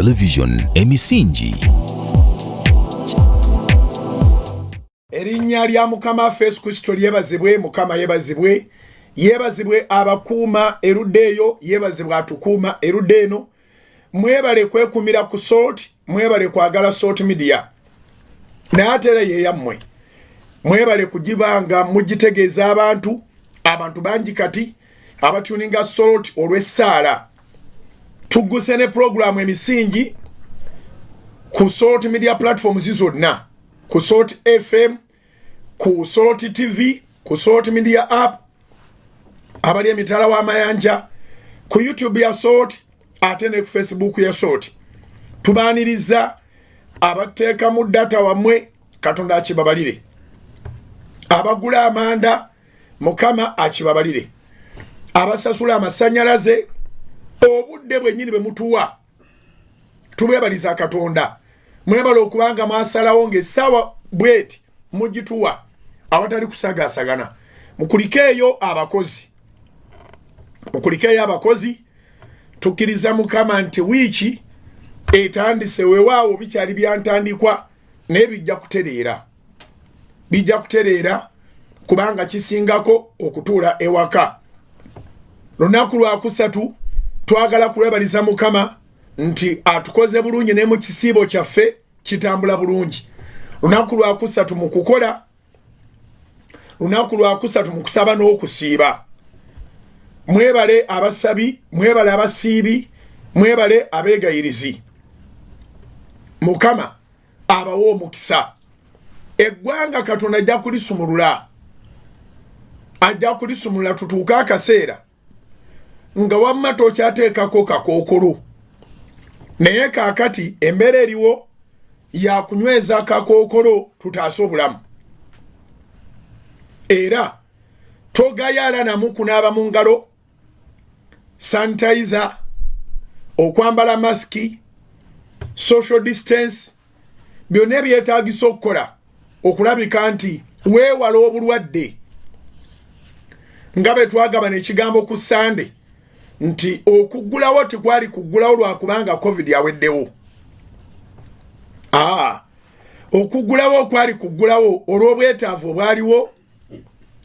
Television Emisingi. Erinnya lya Mukama Yesu Kristo lyebazibwe. Mukama yebazibwe. Yebazibwe abakuuma erudde eyo, yebazibwe atukuuma erudde eno. Mwebale kwekumira ku Salt, mwebale kwagala Salt Media. N'atera ye yammwe. Mwebale kugibanga mugitegeeza abantu bangi kati abatuninga Salt olw'essaala. Tugguse ne program Emisingi ku Salt Media platforms zonna, ku Salt FM, ku Salt TV, ku Salt Media app, abali emitala w'amayanja, ku YouTube ya Salt, ate ne ku Facebook ya Salt. Tubaaniriza abateeka mu data wamwe, Katonda akibabalire. Abagula amanda, Mukama akibabalire. Abasasula amasanyalaze, obudde bwennyini bwe mutuwa, tubebaliza Katonda. Mwebale okubanga mwasalawo ng'essaawa bweti mugituwa awatali kusagasagana. Mukulikeeyo abakozi, tukkiriza Mukama nti wiiki etandise weewaawo bikyali byantandikwa naye bijja kutereera kubanga kisingako okutuula ewaka. Lunaku lwa kusatu twagala kulwebaliza Mukama nti atukoze bulungi ne mu kisiibo kyaffe kitambula bulungi. Lunaku lwa kusatu mu kukola, lunaku lwa kusatu mu kusaba n'okusiiba. Mwebale abasabi, mwebale abasiibi, mwebale abeegayirizi. Mukama abawa omukisa. Eggwanga Katonda ajja kulisumulula tutuuke akaseera nga wamma tokyateekako kakookolo. Naye kaakati embeera eriwo ya kunyweza kakookolo tutaase obulamu. Era togayaala namu kunaaba mu ngalo, sanitizer, okwambala masiki, social distance, byonna byetaagisa okukola okulabika nti weewala obulwadde. Nga bwe twagabana ekigambo ku Sande nti okuggulawo tekwali kuggulawo lwakubanga COVID yaweddewo. Okuggulawo kwali kuggulawo olw'obwetaavu obwaliwo,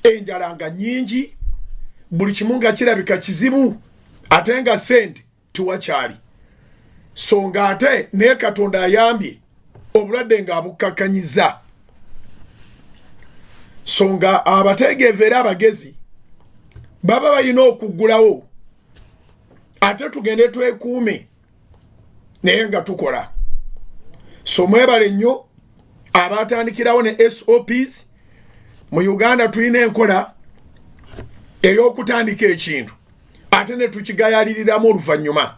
enjala nga nnyingi, buli kimu nga kirabika kizibu, ate nga ssente tiwakyali. So nga ate naye Katonda ayambye obulwadde nga abukkakanyiza. So nga abategeevu era abagezi baba balina okuggulawo, ate tugende twekuume naye nga tukola. So mwebale nnyo abatandikirawo ne SOPs. Mu Uganda tulina enkola ey'okutandika ekintu ate ne tukigayaliriramu oluvannyuma.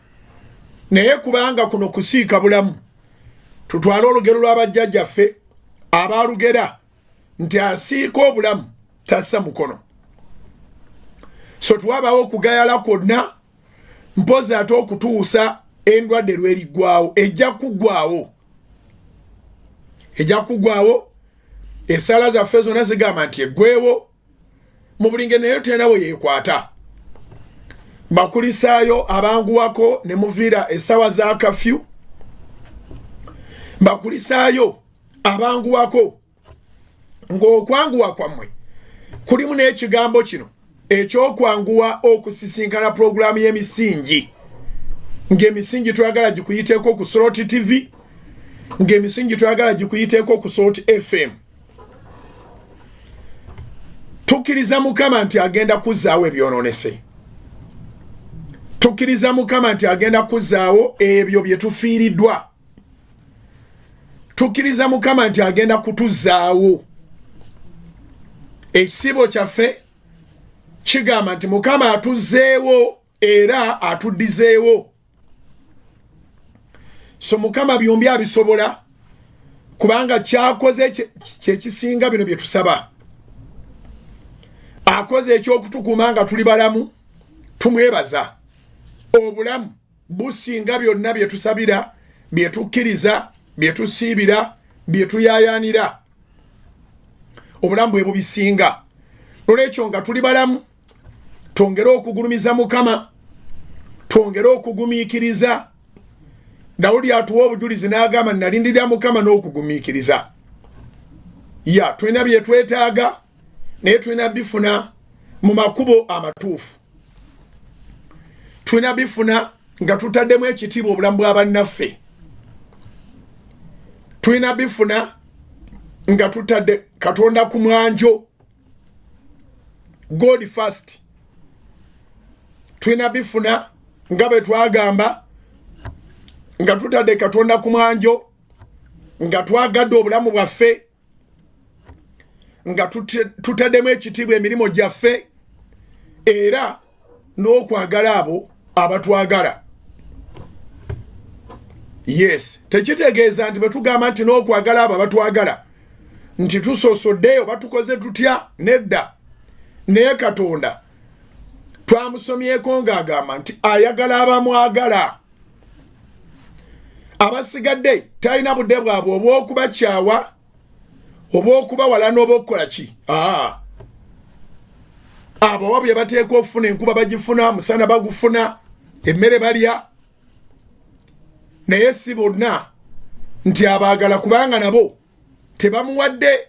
Naye kubanga kuno kusiika bulamu, tutwala olugero lw'abajjajjaffe abaalugera nti asiika obulamu tassa mukono. So tuwabawo okugayala kwonna, mpozi ate okutuusa endwadde lweriggwawo. Ejja kuggwawo. Essala zaffe zonna zigamba nti eggwewo, mu buli ngeri naye tenawo yeekwata. Bakulisaayo abanguwako ne muviira essaawa za kafyu. Bakulisaayo abanguwako ng'okwanguwa kwammwe kulimu n'ekigambo kino ekyokwanguwa okusisinkana pulogulaamu y'Emisingi. Ng'Emisingi twagala gikuyiteeko ku Salt TV, ng'Emisingi twagala gikuyiteeko ku Salt FM. Tukkiriza Mukama nti agenda kuzzaawo ebyonoonese. Tukkiriza Mukama nti agenda kuzzaawo ebyo bye tufiiriddwa. Tukkiriza Mukama nti agenda kutuzzaawo. Ekisibo kyaffe kigamba nti Mukama atuzzeewo era atuddizeewo. So Mukama byombi abisobola kubanga kyakoze kyekisinga bino bye tusaba. Akoze ekyokutukuuma nga tuli balamu, tumwebaza. Obulamu businga byonna bye tusabira, bye tukkiriza, bye tusiibira, bye tuyaayaanira. Obulamu bwe bubisinga. Olw'ekyo nga tuli balamu, twongere okugulumiza Mukama, twongere okugumiikiriza, Dawudi atuwa obujulizi n'agamba nalindira Mukama n'okugumikiriza. Ya tulina bye twetaaga naye tulina bifuna mu makubo amatuufu. Tulina bifuna nga tutaddemu ekitiibwa obulamu bwa bannaffe. Tulina bifuna nga tutadde Katonda ku mwanjo. God first. Tulina bifuna nga bwe twagamba nga tutadde Katonda ku mwanjo, nga twagadde obulamu bwaffe, nga tutaddemu ekitiibwa emirimu gyaffe, era n'okwagala abo abatwagala. Yes, tekitegeeza nti bwe tugamba nti n'okwagala abo abatwagala nti tusoosoddeyo batukoze tutya, nedda. Naye Katonda twamusomyeko ng'agamba nti ayagala abamwagala. Abasigadde talina budde bwabwe obw'okubakyawa, obw'okubawala n'obw'okukola ki. Abo bye bateekwa okufuna enkuba bagifuna, musana bagufuna, emmere balya. Naye si bonna nti abaagala, kubanga nabo tebamuwadde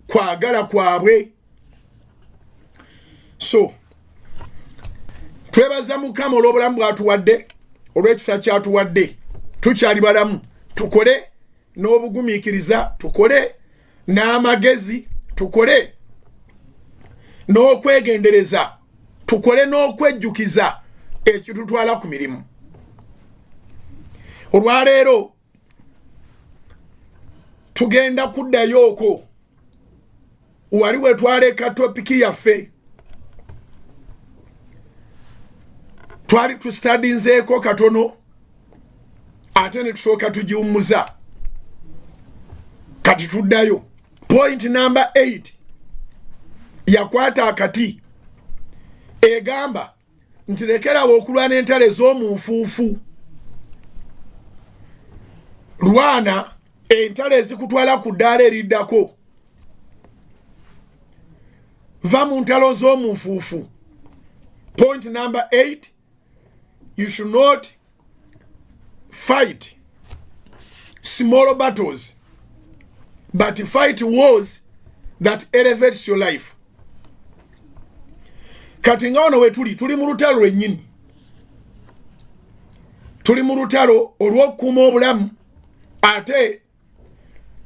kwagala kwabwe. So twebaza Mukama olw'obulamu bw'atuwadde, olw'ekisa ky'atuwadde. Tukyali balamu, tukole n'obugumiikiriza, tukole n'amagezi, tukole n'okwegendereza, tukole n'okwejjukiza ekitutwala ku mirimu. Olwaleero tugenda kuddayo okwo wali we twaleka topiki yaffe. Twali tustadinzeeko katono ate ne tusooka tugiwummuza. Kati tuddayo. Point number 8 yakwata akati egamba nti lekerawo okulwana entalo ez'omunfuufu. Lwana entalo ezikutwala ku ddaala eriddako. Va mu ntalo z'omunfuufu. Point number 8, you should not fight small battles, but fight wars that elevates your life. Kati nga wano we tuli mu lutalo lwennyini. Tuli mu lutalo olw'okukuuma obulamu, ate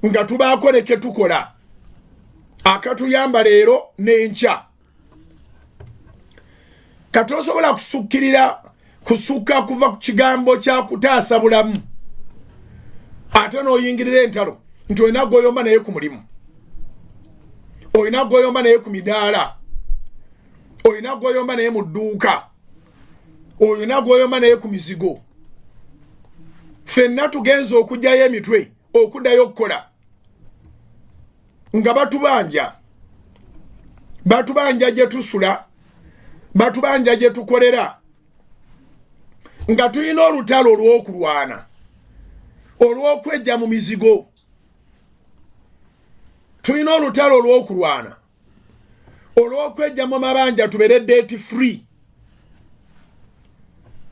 nga tubaako leke tukola akatuyamba leero n'enkya. Kati osobola kusukka kuva ku kigambo kya kutaasa bulamu ate n'oyingirira entalo nti olina gwoyomba naye ku mulimu, olina gwoyomba naye ku midaala, olina gwoyomba naye mu dduuka, olina gwoyomba naye ku mizigo. Ffenna tugenza okugyayo emitwe, okuddayo okukola nga batubanja gye tusula, batubanja gye tukolera, nga tulina olutalo olw'okulwana, olw'okwejja mu mizigo. Tulina olutalo olw'okulwana, olw'okwejja mu mabanja tubeere debt free.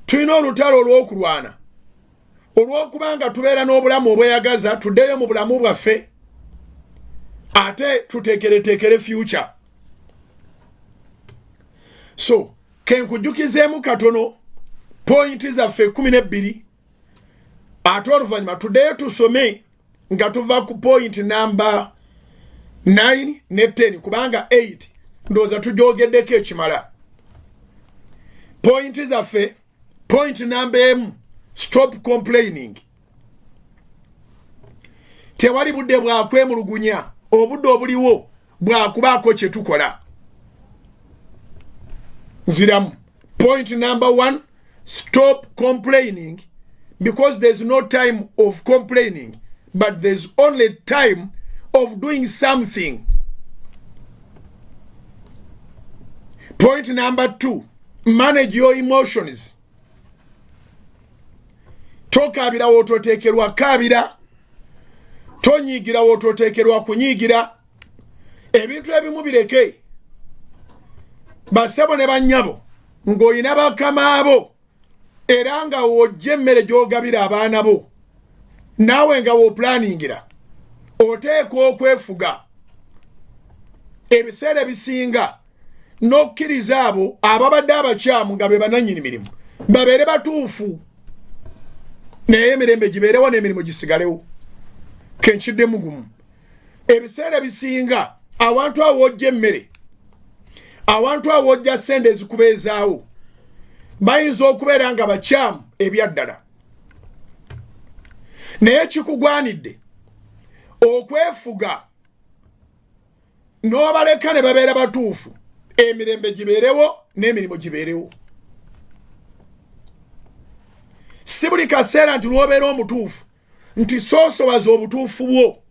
Tulina olutalo olw'okulwana, olw'okubanga tubeera n'obulamu obweyagaza, tuddeyo mu bulamu bwaffe, ate tuteekereteekere future. So kenkujjukizeemu katono point zaffe 12, ate oluvannyuma tuddeyo tusome nga tuva ku point number 9 ne 10, kubanga 8 ndowooza tugyogeddeko ekimala. Point zaffe, point number 1, stop complaining. Tewali budde bwakwemulugunya, obudde obuliwo bwakubaako kye tukola. Nziramu. Point number 1, stop complaining, because there's no time of complaining, but there's only time of doing something. Point number 2, manage your emotions. Tokaabira woototeekerwa kaabira, tonyiigira woototeekerwa kunyiigira. Ebintu ebimu bireke. Basebo ne bannyabo ng'olina bakama abo era nga wojja emmere gy'ogabira abaana bo nawe nga wo planningira oteeka okwefuga ebiseera bisinga n'okkiriza abo ababadde abakyamu nga be bananyini mirimu babeere batuufu naye emirembe gibeerewo n'emirimu gisigalewo kenkiddemu gumu ebiseera bisinga awantu awo wojja emmere awantu awo wojja ssente ezikubeezaawo bayinza okubeera nga bakyamu ebyaddala naye kikugwanidde okwefuga n'obaleka ne babeera batuufu emirembe gibeerewo n'emirimu gibeerewo si buli kaseera nti lwobeera omutuufu nti soosobaza obutuufu bwo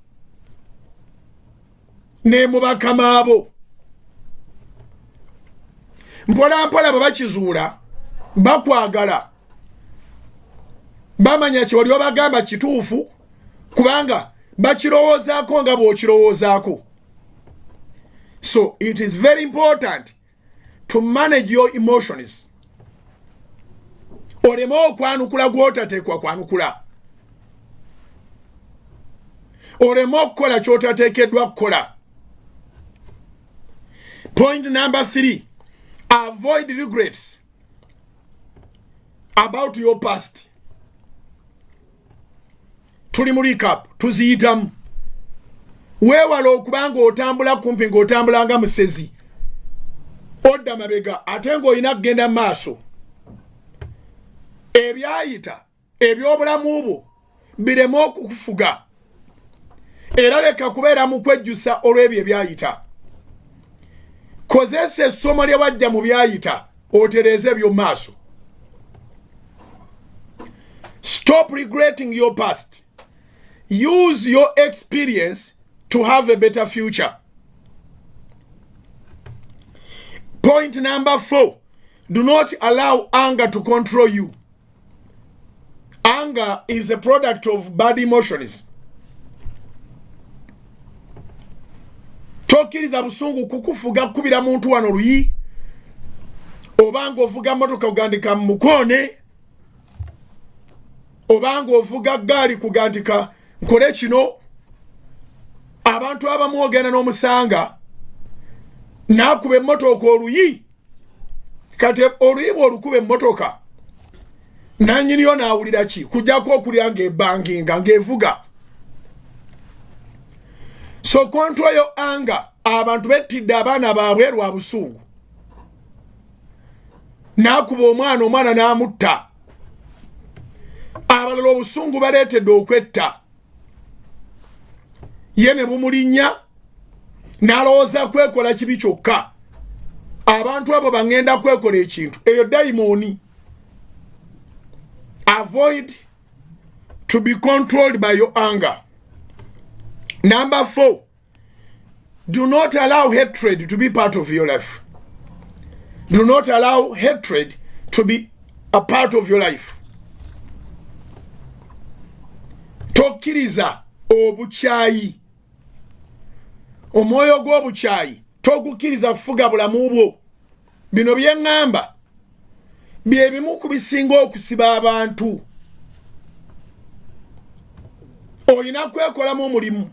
ne mubakama abo mpola mpola bwe bakizuula bakwagala bamanya kyoli obagamba kituufu kubanga bakirowoozaako nga bw'okirowoozaako. So it is very important to manage your emotions. Oleme okwanukula gw'otateekwa kwanukula. Oleme okukola ky'otateekeddwa kukola. Point number 3. Avoid regrets about your past. Tuli mu recap tuziyitamu. Weewala okubanga otambula kumpi ng'otambulanga musezi odda mabega ate ng'olina kugenda mu maaso. Ebyayita eby'obulamu bwo bireme okukufuga era leka kubeera mu kwejjusa olw'ebyo ebyayita. Kozesa essomo lye wajja mu byayita otereeze ebyo mu maaso. Stop regretting your past. Use your experience to have a better future. Point number 4. Do not allow anger to control you. Anger is a product of bad emotions. Tokkiriza busungu kukufuga kubira muntu wano luyi. Obanga ovuga motoka kugandika mu mukoone. Obanga ovuga gaali kugandika nkole kino. Abantu abamu ogenda n'omusanga n'akuba emmotoka oluyi kati oluyi bw'olukuba emmotoka nannyiniyo n'awulira ki kujjako okulira ng'ebbanginga ng'evuga. So control your anger. Abantu bettidde abaana baabwe lwa busungu n'akuba omwana n'amutta. Abalala obusungu baleetedde okwetta ye ne bumulinnya n'alowooza kwekola kibi kyokka. Abantu abo bangenda kwekola ekintu eyo dayimooni. Avoid to be controlled by your anger. Number 4. Do not allow hatred to be part of your life. Do not allow hatred to be a part of your life. Tokkiriza obukyayi. Omwoyo gw'obukyayi togukiriza kufuga bulamu bwo. Bino bye ŋŋamba bye bimu ku bisinga okusiba abantu. Olina kwekolamu omulimu.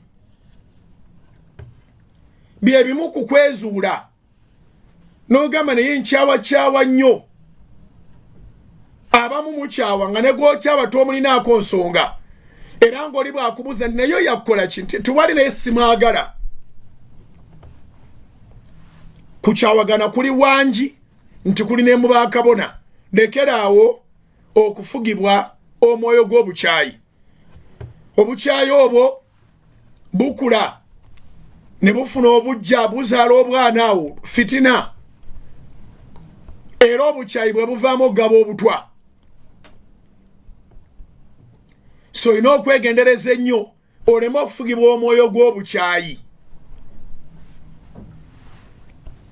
Bye bimu ku kwezuula n'ogamba naye nkyawakyawa nnyo. Abamu mukyawa nga ne gw'okyawa tomulinaako nsonga era ng'oli bw'akubuuza nti naye yakukola ki tiwali naye simwagala. Kukyawagana kuli wangi nti kuli ne mu bakabona. Lekeraawo okufugibwa omwoyo gw'obukyayi. Obukyayi obwo bukula ne bufuna obujja buzaala obwana awo fitina. Era obukyayi bwe buvaamu okugaba obutwa. So olina okwegendereza ennyo oleme okufugibwa omwoyo gw'obukyayi.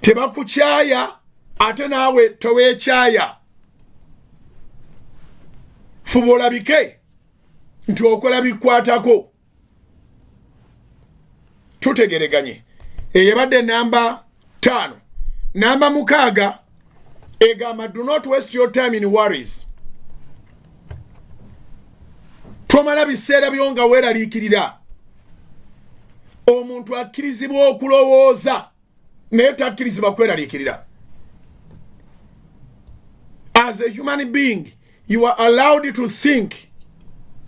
Tebakukyaya ate naawe toweekyaya. Fuba olabike nti okola bikwatako. Tutegereganye. Eyebadde namba 5. Namba 6 egamba do not waste your time in worries. tomala biseera byonga weeraliikirira. Omuntu akkirizibwa okulowooza naye takkirizibwa kweraliikirira. As a human being, you are allowed to think,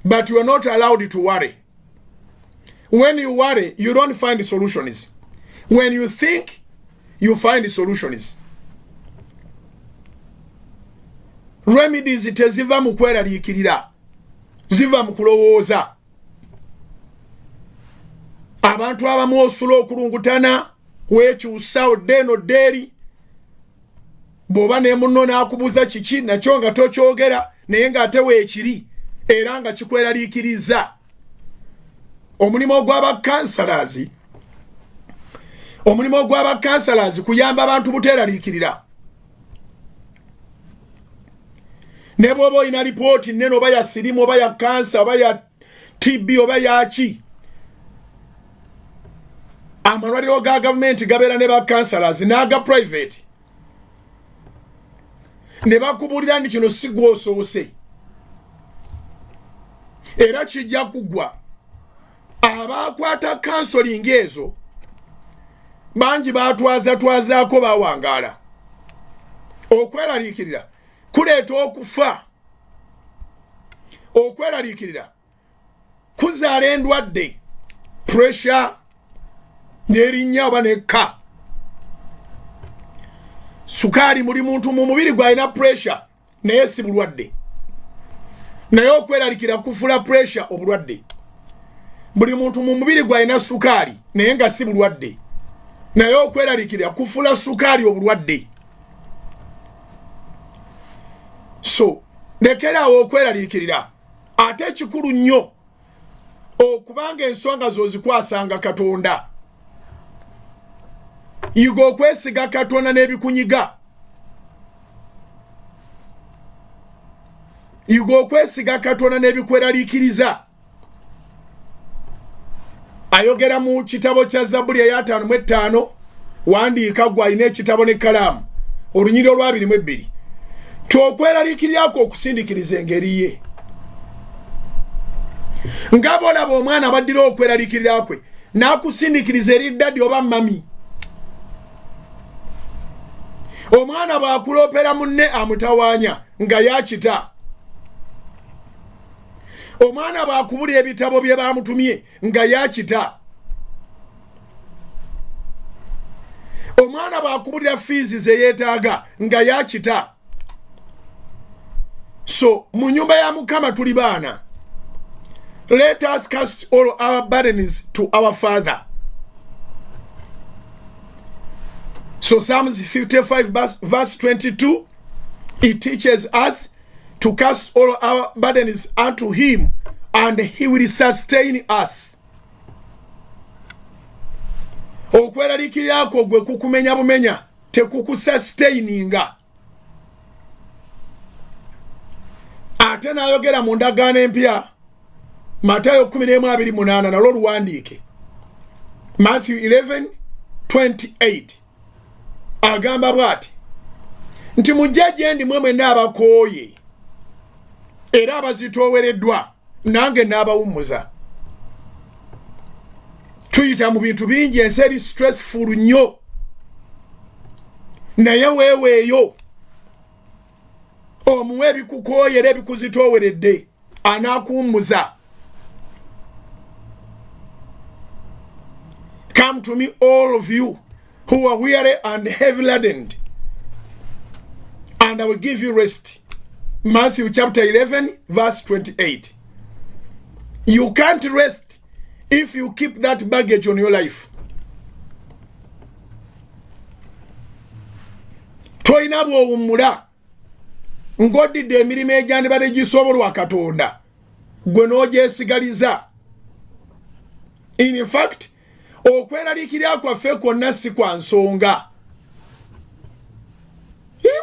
but you are not allowed to worry. When you worry, you don't find solutions. When you think, you find solutions. Remedies teziva mu kweraliikirira, ziva mu kulowooza. Abantu abamu osula okulungutana weekyusa oddeeno ddeeri bw'oba ne munno n'akubuuza kiki nakyo nga tokyogera naye ng'ate weekiri era nga kikweraliikiriza. Omulimu gw'abakansalazi kuyamba abantu buteeraliikirira. Ne bw'oba olina lipooti nnene oba ya sirimu oba ya kansa oba ya TB oba yaki, amalwaliro ga gavumenti gabeera ne bakansalazi n'aga private ne bakubuulira nti kino si gw'osoose era kijja kuggwa. Abaakwata kansolingi ezo bangi baatwazaako bawangaala. Okweraliikirira kuleeta okufa. Okweraliikirira kuzaala endwadde, pressure n'erinnya oba nekka. Sukaali muli muntu mu mubiri gw'alina pressure naye si bulwadde. Naye okweraliikirira kufula pressure obulwadde. Buli muntu mu mubiri gw'alina sukaali naye nga si bulwadde. Naye okweraliikirira kufula sukaali obulwadde. So lekeraawo okweraliikirira. Ate ekikulu nnyo okubanga ensonga z'ozikwasanga Katonda. Yiga okwesiga Katonda n'ebikunyiga. Yiga okwesiga Katonda n'ebikweraliikiriza. Ayogera mu kitabo kya Zabbuli eya 55 wandiika gwe alina ekitabo n'ekkalaamu olunyiriri olwa 22 kyokweraliikirirako okusindikiriza engeri ye. Nga bw'olaba omwana baddira okweraliikirira kwe n'akusindikiriza eri ddadi oba mami. Omwana bw'akuloopera munne amutawaanya nga yakita. Omwana bw'akubulira ebitabo bye bamutumye nga yakita. Omwana bw'akubulira fees ze yeetaaga nga yakita. So mu nyumba ya Mukama tuli baana. Let us cast all our burdens to our Father. So Psalms 55 verse 22, it teaches us to cast all our burdens unto him and he will sustain us. Okweraliikirako gwe kukumenya bumenya tekukusustaininga. Ate n'ayogera mu ndagaano empya Matayo 11:28 nalwo luwandiike. Matthew 11:28 agamba bw'ati nti mujje gye ndi mmwe mwenna abakooye era abazitoowereddwa nange n'abawummuza. Tuyita mu bintu bingi ensi eri stressful nnyo naye weeweeyo omuwe ebikukooye era ebikuzitooweredde anaakuwummuza. Come to me all of you who are weary and heavy laden, and I will give you rest. Matthew chapter 11 verse 28. You can't rest if you keep that baggage on your life. Toyina bw'owummula ng'oddidde emirimu egyandibadde gisobolwa Katonda gwe n'ogyesigaliza. In fact, okweraliikirira kwaffe kwonna si kwa nsonga.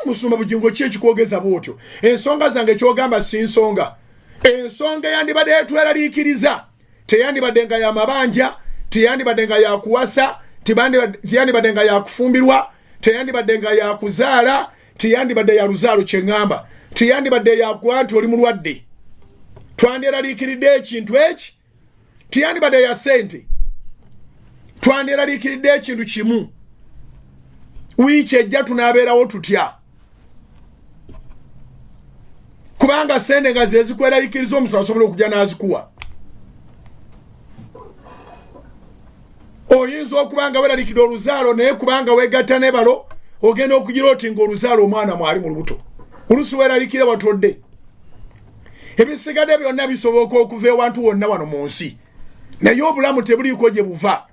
Musumba bugingo ki ekikwogeza bw'otyo? Ensonga zange ky'ogamba si nsonga. Ensonga yandibadde etweraliikiriza teyandibadde nga ya mabanja, teyandibadde nga ya kuwasa, teyandibadde nga ya kufumbirwa, teyandibadde nga ya kuzaala, teyandibadde ya luzaalo kye ŋŋamba, teyandibadde ya kuba nti oli mulwadde. twandyeraliikiridde ekintu eki tiyandibadde ya ssente twandyeraliikiridde ekintu kimu wiiki ejja tunaabeerawo tutya kubanga ssente nga ze zikweraliikiriza omusolo asobola okujja n'azikuwa oyinza okubanga weraliikidde oluzaalo naye kubanga weegatta ne balo ogenda okugira oti ng'oluzaalo omwana mwali mu lubuto oluusi weeraliikire watodde ebisigadde byonna bisoboka okuva ewantu wonna wano mu nsi naye obulamu tebuliiko gye buva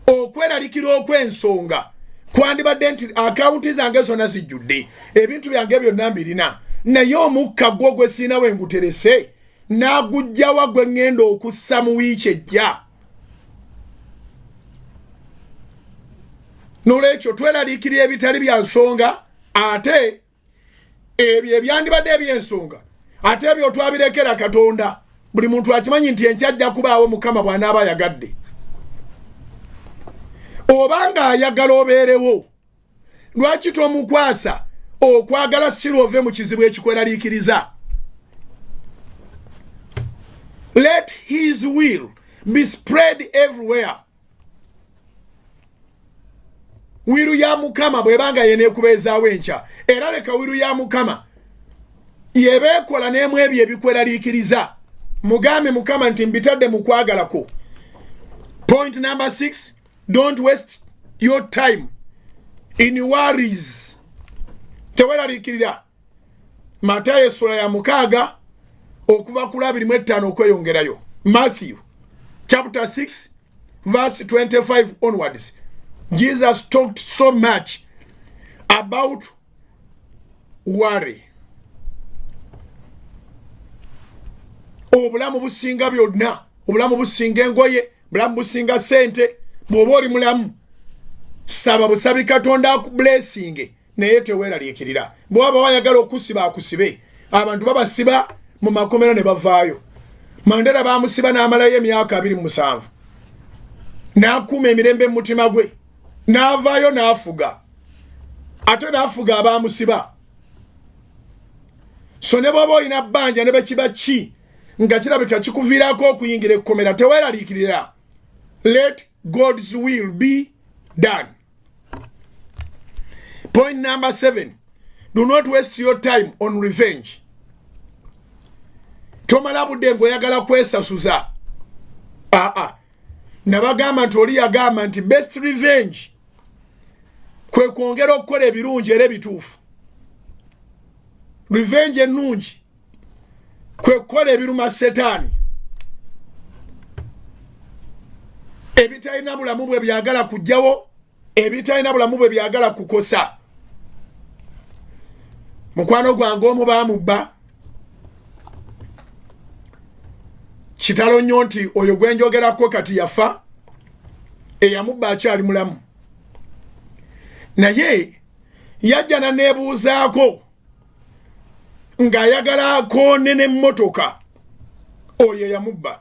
okweraliikira okw'ensonga kwandibadde nti akawunti zange zonna zijjudde ebintu byange byonna mbirina naye omukka gwo gwe siina we nguterese n'agujjawa gwe ŋŋenda okussa mu wiiki ejja n'olwekyo tweraliikirira ebitali bya nsonga ate ebyo ebyandibadde eby'ensonga ate ebyo twabirekera Katonda buli muntu akimanyi nti enkya ajja kubaawo Mukama bw'anaaba ayagadde obanga ayagala obeerewo lwaki tomukwasa okwagala sirove mu kizibu ekikweraliikiriza let his will be spread everywhere wiru ya Mukama bwebanga yeneekubeezaawo enkya era leka wiru ya Mukama yebeekola n'emu ebyo ebikweraliikiriza mugambe Mukama nti mbitadde mu kwagalako. Point number 6, don't waste your time in worries. Teweraliikirira Matayo sura ya 6 okuva ku 25 okweyongerayo. Matthew chapter 6 verse 25 onwards. Jesus talked so much about worry. Obulamu businga byonna, obulamu businga engoye, obulamu businga sente, bw'oba oli mulamu saba busabi Katonda akublessinge naye teweeraliikirira. Bw'aba wayagala okusiba akusibe, abantu babasiba mu makomera ne bavaayo. Mandela baamusiba n'amalayo emyaka 27 n'akuuma emirembe mu mutima gwe n'avaayo n'afuga ate n'afuga abaamusiba. So ne bw'oba olina bbanja ne bekiba ki nga kirabika kikuviirako okuyingira ekkomera teweeraliikirira. Let God's will be done. Point number 7, do not waste your time on revenge. Tomala budde ng'oyagala kwesasuza. Nabagamba nti oli yagamba nti best revenge kwe kwongera okukola ebirungi era ebituufu. Revenge ennungi kwe kukola ebiruma Setaani ebitalina bulamu bwe byagala kujjawo, ebitalina bulamu bwe byagala kukosa. Mukwano gwange omu baamubba kitalo nnyo nti oyo gwe njogerako kati yafa, eyamubba akyali mulamu. Naye yajja n'aneebuuzaako ng'ayagala akoone n'emmotoka oyo yamubba.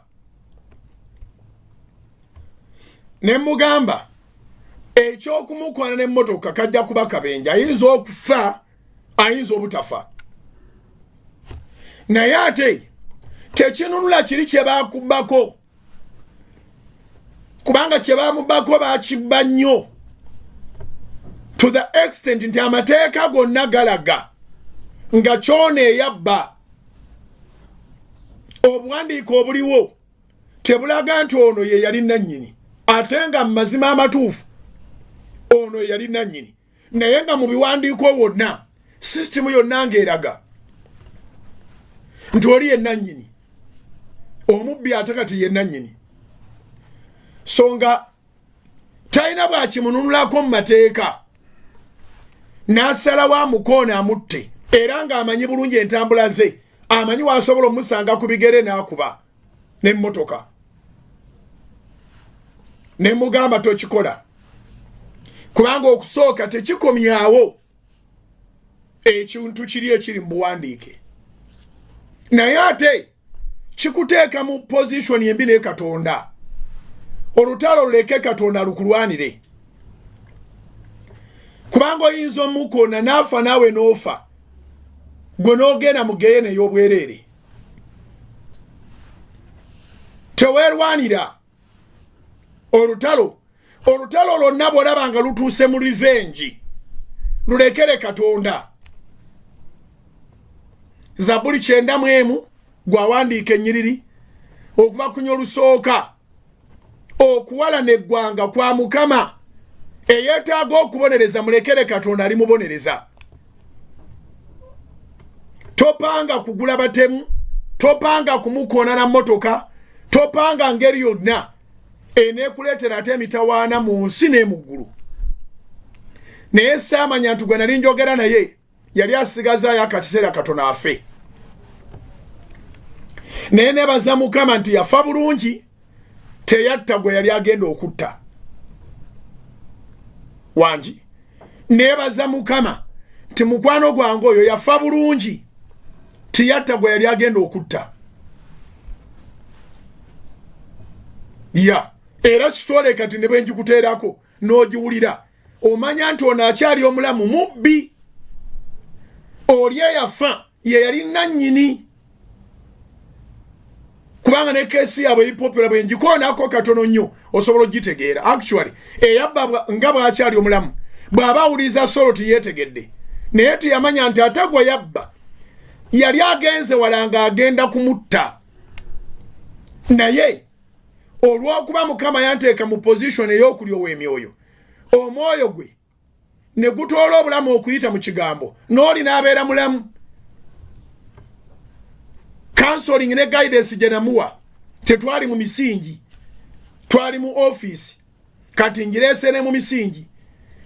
Ne mugamba eky'okumukwana n'emmotoka kajja kuba kabenje, ayinza okufa ayinza obutafa. Naye ate tekinunula kiri kye baakubbako, kubanga kye baamubbako baakibba nnyo to the extent nti amateeka gonna galaga nga kyona eyabba. Obuwandiiko obuliwo tebulaga nti ono ye yali nannyini, ate nga mu mazima amatuufu ono ye yali nannyini, naye nga mu biwandiiko wonna sisitimu yonna ng'eraga nti oli ye nannyini, omubbi ate kati ye nannyini. So nga talina bwakimununulako mu mateeka n'asalawo amukoona amutte, era ng'amanyi bulungi entambula ze, amanyi waasobola omusanga ku bigere n'akuba n'emmotoka. Ne mugamba tokikola, kubanga okusooka tekikomyawo ekintu kiri ekiri mu buwandiike, naye ate kikuteeka mu position embi ne Katonda. Olutalo luleke Katonda lukulwanire, kubanga oyinza omukoona n'afa naawe n'ofa gwe n'ogenda mu geyeena ey'obwereere. Teweerwanira olutalo lwonna bw'olaba nga lutuuse mu revenge lulekere Katonda. Zabuli 91 gwawandiika ennyiriri okuva ku nnyo olusooka. Okuwalana eggwanga kwa Mukama eyeetaaga okubonereza mulekere Katonda alimubonereza. Topanga kugula batemu, topanga kumukoona na mmotoka, topanga ngeri yonna eneekuleetera ate emitawaana mu nsi n'emuggulu. Naye saamanya nti gwe nali njogera naye yali asigazaayo akakiseera katono afe. Naye nebaza Mukama nti yafa bulungi, teyatta gwe yali agenda okutta. Wangi nebaza Mukama nti mukwano gwange oyo yafa bulungi, tiyatta gwe yali agenda okutta. Era kitole kati ne bwe njikuteerako n'ogiwulira omanya nti ono akyali omulamu mubbi. Oli eyafa ye yali nannyini. Kubanga ne keesi yaabwe ipopera bwe njikoonako katono nnyo osobola ogitegeera. Actually eyabba nga bw'akyali omulamu bw'aba awuliriza solo tiyeetegedde, naye tiyamanya nti ate gwe yabba yali agenze wala nga agenda kumutta. Naye olw'okuba Mukama yanteeka mu position ey'okulyowa emyoyo, omwoyo gwe ne gutoola obulamu okuyita mu kigambo, n'oli n'abeera mulamu. Counseling ne guidance gye namuwa tetwali mu misingi, twali mu office. Kati ngireese ne mu misingi,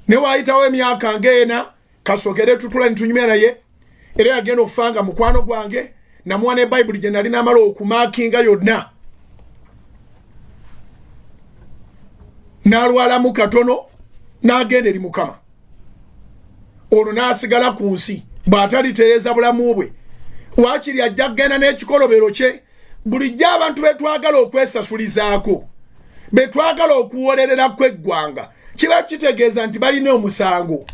ne waayitawo emyaka ng'ena kasokere tutula ne tunyumya naye, era yagenda okufanga mukwano gwange, namuwa ne Bible gye nali namala okumaakinga yonna. N'alwalamu katono n'agenda eri Mukama. Ono n'asigala ku nsi bw'atalitereeza bulamu bwe. Waakiri ajja kugenda n'ekikolobero kye. Bulijjo abantu betwagala okwesasulizaako, betwagala okuwolerera kw'eggwanga, kiba kitegeeza nti balina omusango.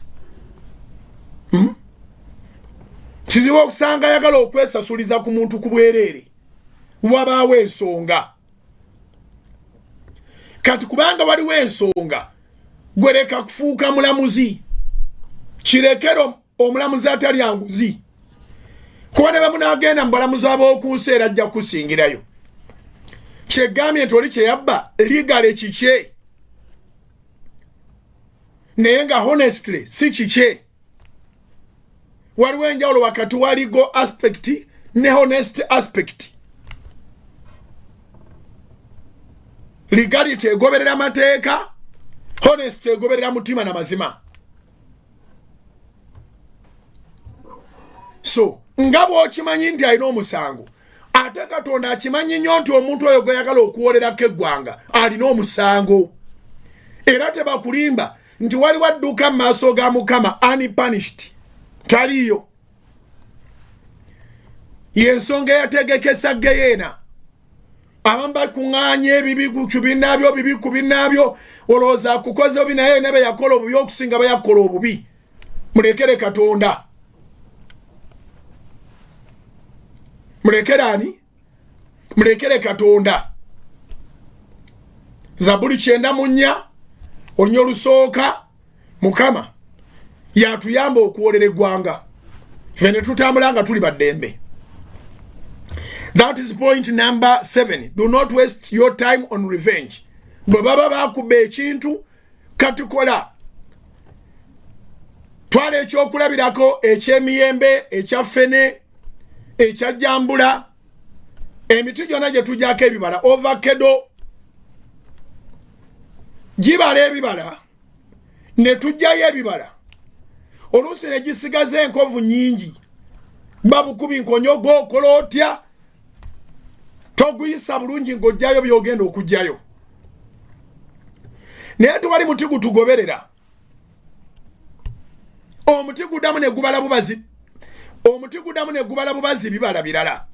Kizibu okusanga ayagala okwesasuliza ku muntu ku bwereere, wabaawo ensonga. Kati kubanga waliwo ensonga, gwe leka kufuuka mulamuzi, kirekero omulamuzi atali anguzi. Kuba ne bwe munaagenda mu balamuzi ab'oku nsi era ajja kusingirayo. Kyegambye nti oli kye yabba ligale kikye, naye nga honestly si kikye. Waliwo enjawulo wakati wa legal aspect ne honest aspect. Legality egoberera amateeka, honest egoberera mutima na mazima. So nga bw'okimanyi nti alina omusango, ate Katonda akimanyi nnyo nti omuntu oyo gwe yagala okuwolerako eggwanga alina omusango. Era tebakulimba nti waliwo adduka mu maaso ga Mukama unpunished. Taliyo. Y'ensonga eyategekesa geyeena. Abamu bakuŋŋaanya ebibi ku binnaabyo, bibi ku binnaabyo, olowooza akukoze obubi naye ne be yakola obubi okusinga bayakola obubi. Mulekere Katonda. Mulekere ani? Mulekere Katonda. Zabuli 94 olunya olusooka, Mukama yatuyamba okuwolera eggwanga, ffe ne tutambula nga tuli baddembe. That is point number 7. Do not waste your time on revenge. Bwe baba bakuba ekintu katukola. Twala ekyokulabirako eky'emiyembe, ekyaffene, ekyajjambula, emiti gyonna gye tujjako ebibala, ovakado, gibala ebibala, ne tujjayo ebibala. Oluusi ne gisigaza enkovu nnyingi. Babukubi nkonyogo okola otya? Toguyisa bulungi ng'ojjayo by'ogenda okujjayo. Naye tewali muti gutugoberera. Omuti guddamu ne gubala bubazi. Omuti guddamu ne gubala bubazi bibala birala.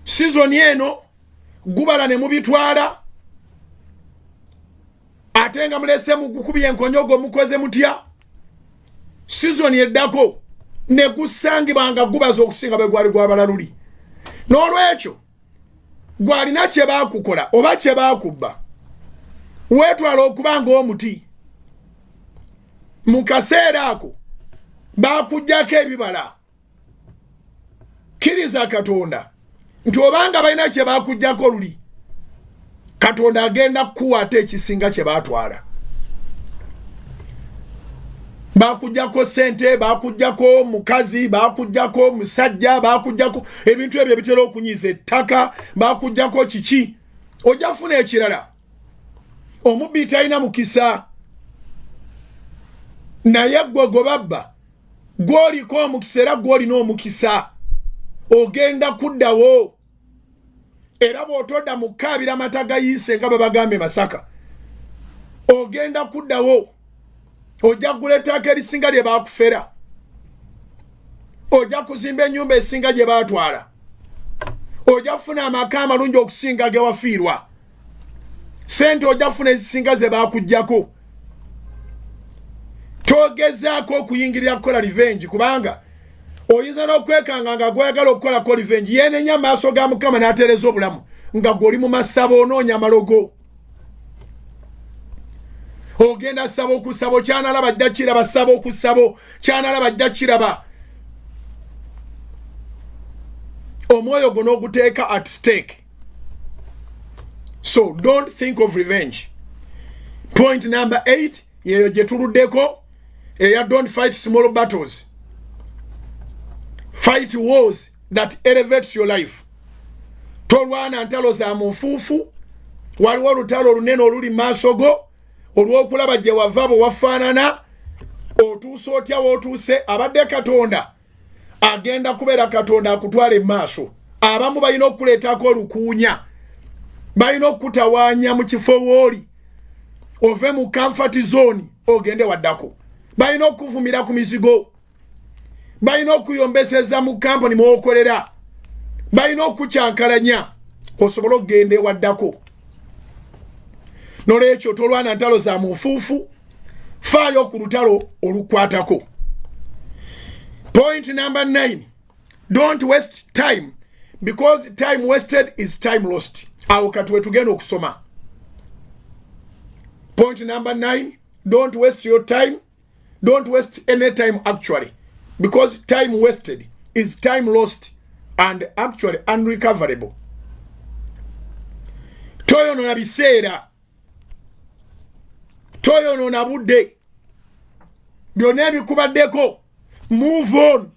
Sizoni eno gubala ne mubitwala, ate nga mulese mugukubye enkonyogo mukoze mutya. Sizoni eddako ne gusangibanga gubaza okusinga bwe gwali gwabalaluli n'olwekyo gwalina kye baakukola oba kye baakubba weetwala okubanga omuti mu kaseera ako baakuggyako ebibala kkiriza Katonda nti obanga balina kye baakuggyako luli Katonda agenda kukuwa ate ekisinga kye baatwala. Bakujjako sente, bakujjako mukazi, bakujjako musajja, bakujjako ebintu ebyo bitera okunyiza ettaka, bakujjako kiki ojafuna ekirala omubbi talina mukisa naye gwe gobabba gwoliko omukisa era gwolina omukisa ogenda kuddawo era bw'otodda mu kkaabira mataga yiise nga babagambe Masaka ogenda kuddawo ojja kugula ettaka erisinga lye baakufera ojja kuzimba ennyumba esinga gye baatwala ojja kufuna amaka amalungi okusinga ge wafiirwa sente ojja kufuna ezisinga ze baakuggyako togezaako okuyingirira kukola revenge kubanga oyinza n'okwekanga nga gweyagala okukolako revenge yeenenya maaso ga Mukama n'ateereza obulamu nga gw'oli mu masabo onoonya amalogo ogenda sabo okusabo kyanalaba ajja kiraba sabo okusabo kyanalaba ajja kiraba omwoyo gwo n'oguteeka at stake. So don't think of revenge. Point number 8 yeyo gye tuluddeko eya don't fight small battles, fight wars that elevates your life. Tolwana ntalo za mufuufu waliwo olutalo olunene oluli maaso go olw'okulaba gye wava bwe wafaanana otuuse otya w'otuuse abadde Katonda agenda kubeera Katonda akutwala emaaso. Abamu balina okuleetako olukuunya, balina okutawaanya mu kifo wooli ove mu comfort zone ogende waddako, balina okuvumira ku mizigo, balina okuyombeseza mu kampani mwokolera, balina okukyankalanya osobole okugenda waddako. N'olwekyo tolwana ntalo za mufuufu, faayo ku lutalo olukwatako. Point number 9, don't waste time because time wasted is time lost. Awo katuwe tugenda okusoma. Point number 9, don't waste your time, don't waste any time actually, because time wasted is time lost and actually unrecoverable. Toyonona biseera, toyonona budde, byonna ebikubaddeko, move on.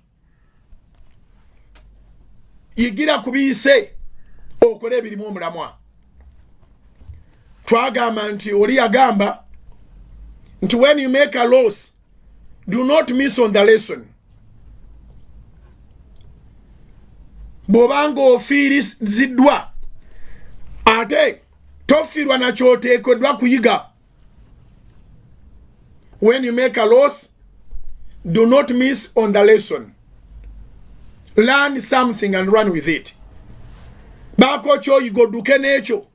Yigira kubiyise okole ebirimu omulamwa. Twagamba nti oli yagamba nti when you make a loss, do not miss on the lesson. Bw'obanga ofiiriziddwa ate tofiirwa na ky'oteekeddwa kuyiga. When you make a loss, do not miss on the lesson. Learn something and run with it. Baako ky'oyiga odduke n'ekyo.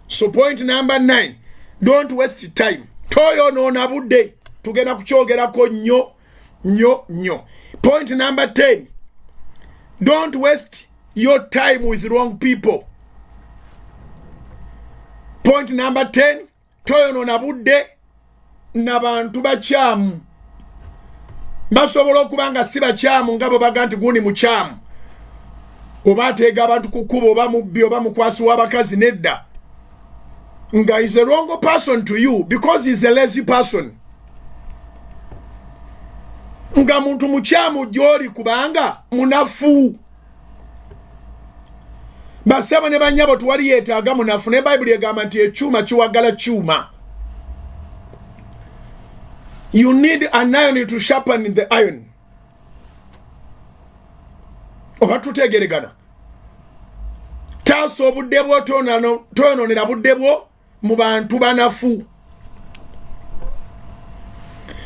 So point number 9, don't waste time. Toyonoona budde, tugenda kukyogerako nnyo. Point number 10, don't waste your time with wrong people. Point number 10, toyonoona budde n'abantu bakyamu. Basobola okuba nga si bakyamu nga bwe baga nti gundi mukyamu, oba ateega abantu ku kkubo, oba mubbi, oba mukwasi w'abakazi. Nedda, nga is a wrong person to you because he's a lazy person. Nga muntu mukyamu gy'oli kubanga munafu. Basaba ne bannyabo tuwali yeetaaga munafu, ne Bayibuli egamba nti ekyuma kiwagala kyuma. You need an iron to sharpen the iron. Oba tutegeregana. Taasa obudde bwo toyonoonera budde bwo mu bantu banafu,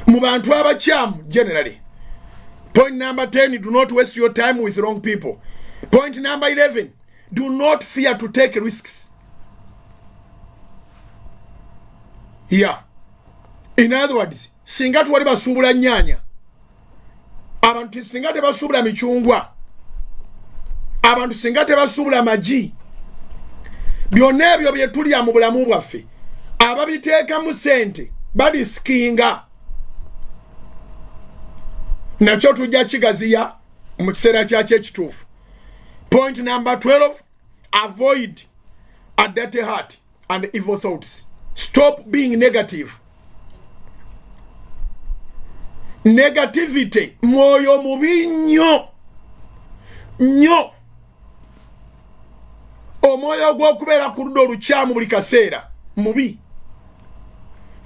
mu bantu abakyamu generally. Point number 10, do not waste your time with wrong people. Point number 11, do not fear to take risks. Yeah. In other words, singa tuwali basuubula nnyaanya abantu singa tebasuubula michungwa, abantu singa tebasuubula magi, byonna ebyo bye tulya mu bulamu bwaffe ababiteekamu ssente balisikinga. Nakyo tujja kigaziya mu kiseera kyakyo ekituufu. Point number 12, avoid a dirty heart and evil thoughts. Stop being negative. Negativity, mwoyo mubi nnyo nnyo. Omwoyo gw'okubeera ku ludda olukyamu buli kaseera mubi.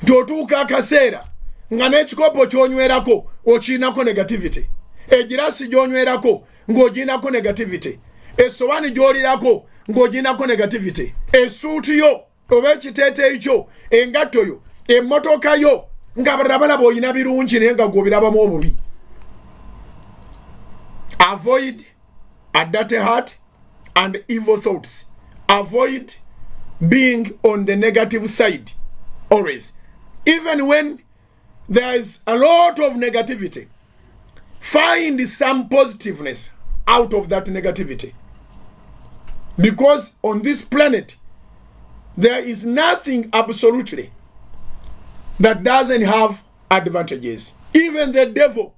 Ntotuuka akaseera nga n'ekikopo ky'onywerako okiinako negativity, egirasi gy'onywerako ng'ogiinako negativity, essowaani gy'olirako ng'ogiinako negativity, essuuti yo oba ekiteeteeyi kyo, engatto yo, emmotoka yo, nga balaba oyina birungi naye nga gw'obirabamu obubi. Avoid a dirty heart and evil thoughts. Avoid being on the negative side always. Even when there is a lot of negativity, find some positiveness out of that negativity. Because on this planet, there is nothing absolutely that doesn't have advantages. Even the devil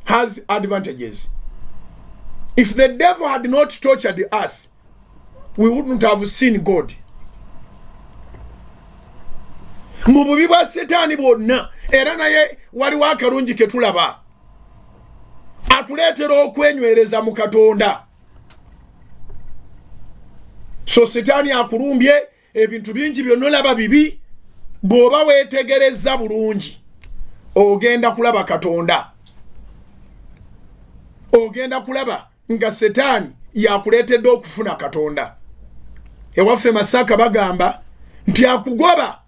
has advantages. If the devil had not tortured us, we wouldn't have seen God. Mu bubi bwa Setaani bwonna era naye waliwo akalungi ke tulaba. Atuleetera okwenywereza mu Katonda. So Setaani akulumbye ebintu bingi byonna olaba bibi, bw'oba weetegereza bulungi ogenda kulaba Katonda. Ogenda kulaba nga Setaani yakuleetedde okufuna Katonda. Ewaffe Masaka bagamba nti akugoba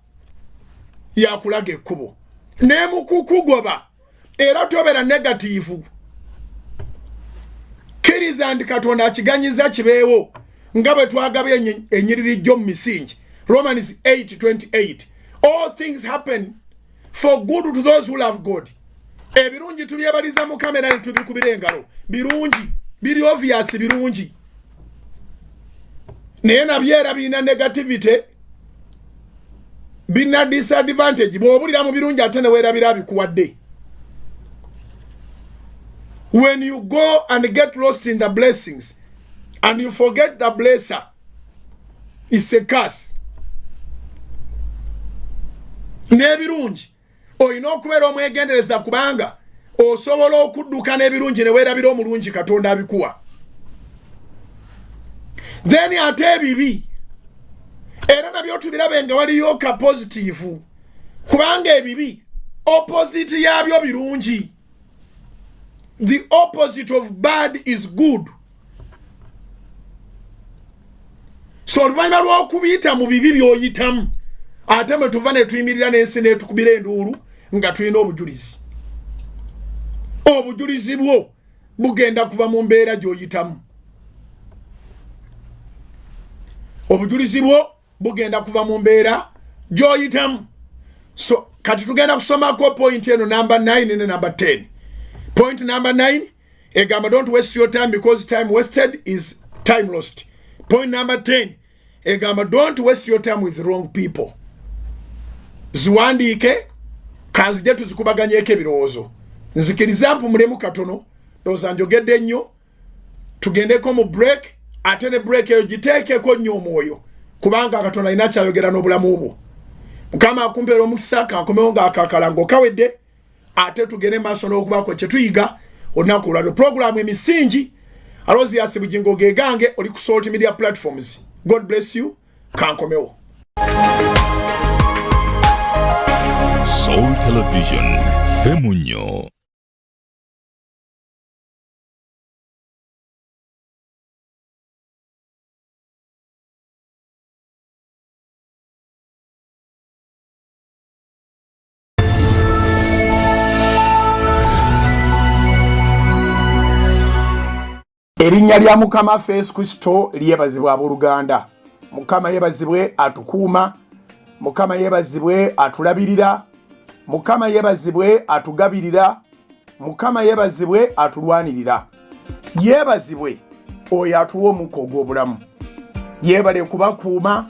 yakulaga ekkubo, ne mu kukugoba era tobeera negatiivu. Kkiriza nti Katonda akiganyiza kibeewo nga bwe twagabye ennyiriri jjo mu misingi. Romans 8:28, all things happen for good to those who love God. Ebirungi tubyebaliza mu kamera ne tubikubira engalo. Birungi, biri obvious birungi. Naye nabyera bina negativity, bina disadvantage. Bw'obulira mu birungi ate ne weerabira bikuwadde. When you go and get lost in the blessings and you forget the blesser, it's a curse. N'ebirungi oyina okubeera omwegendereza kubanga osobola okudduka n'ebirungi ne weerabira omulungi Katonda abikuwa. Then ate ebibi era nabyo tubirabe nga waliyo ka positive, kubanga ebibi opposite yabyo birungi. The opposite of bad is good. So oluvannyuma lw'okubiyita mu bibi by'oyitamu ate mwe tuva ne tuyimirira n'ensi n'etukubira enduulu nga tulina obujulizi. Obujulizi bwo bugenda kuva mu mbeera gy'oyitamu. Obujulizi bwo bugenda kuva mu mbeera gy'oyitamu. So kati tugenda kusomako point eno number 9 ne number 10. Point number 9, egamba don't waste your time because time wasted is time lost. Point number 10, egamba don't waste your time with wrong people. Ziwandiike kanzije tuzikubaganyeko ebirowoozo. Nzikiriza mpumulemu katono ndowooza njogedde nnyo, tugendeko mu break ate ne break eyo giteekeko nnyo omwoyo kubanga Katonda alina kyayogera n'obulamu bwo. Mukama akumpeera omukisa kankomewo ng'akaakalango kawedde ate tugende maaso n'okubako kye tuyiga olunaku olwaliro. Programu emisingi Alozias Bugingo gegange oli ku Salt Media Platforms. God bless you. Kankomewo. Soul Television, Femunyo. Erinnya lya Mukama Yesu Kristo lyebazibwe abooluganda. Mukama yebazibwe atukuuma, Mukama yebazibwe atulabirira, Mukama yebazibwe atugabirira, Mukama yebazibwe atulwanirira. Yebazibwe oyo atuwa omukka ogw'obulamu. Yebale kubakuuma,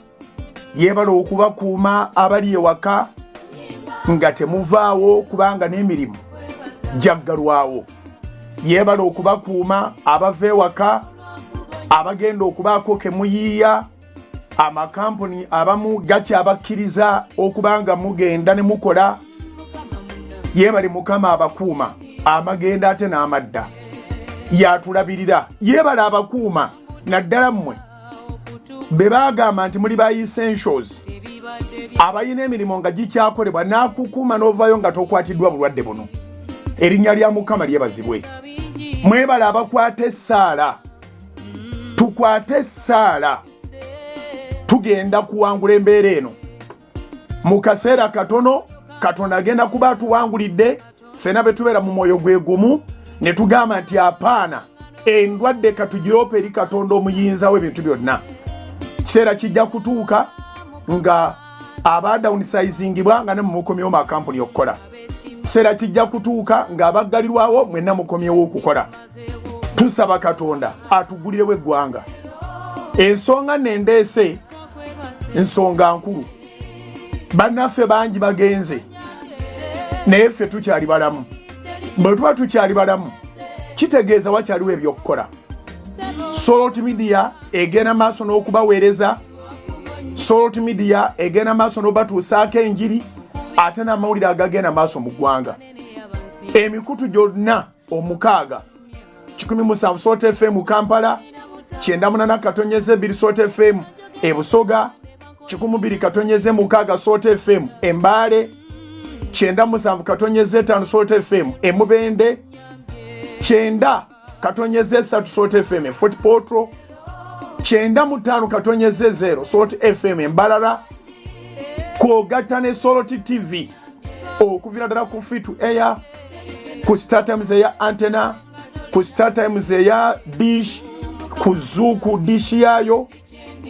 yebale okubakuuma abali ewaka nga temuvaawo kubanga n'emirimu jaggalwawo. Yebale okubakuuma abava ewaka abagenda okubaako kemuyiiya, amakampuni abamu gakyabakkiriza okubanga mugenda ne mukola. Yebale Mukama abakuuma amagenda ate n'amadda yatulabirira. Yebale abakuuma naddala mmwe be bagamba nti muli ba essentials abayina emirimu nga gikyakolebwa n'akukuuma n'ovaayo nga tokwatiddwa bulwadde buno. Erinnya lya Mukama lyebazibwe. Mwebale abakwata essaala, tukwate essaala, tugenda kuwangula embeera eno. Mu kaseera katono Katonda agenda kuba atuwangulidde, ffenna be tubeera mu mwoyo gwe gumu ne tugamba nti apaana endwadde katugiroopa eri Katonda omuyinza w'ebintu byonna. Kiseera kijja kutuuka nga abadownsizingibwa nga ne mumukomyewo makampuni okukola. Kiseera kijja kutuuka nga abaggalirwawo mwenna mukomyewo okukola. Tusaba Katonda atugulirewo eggwanga. Ensonga nendeese ensonga nkulu. Bannaffe bangi bagenze naye ffe tukyali balamu. Bwe tuba tukyali balamu kitegeeza wakyaliwo ebyokukola. Salt Media egenda maaso n'okubaweereza. Salt Media egenda maaso n'obatuusaako enjiri ate n'amawulire agagenda maaso mu ggwanga. Emikutu gyonna omukaaga 17 Salt FM Kampala, 98.2 Salt FM Busoga, 102.6 Salt FM Mbale, 97.5 Salt FM Mubende, 9.3 Salt FM Fort Portal, 95.0 Salt FM Mbalala, kwogattane Salt TV okuvira ddala ku free to air, ku StarTimes eya antenna, ku StarTimes eya dish, ku Zuku dish yayo,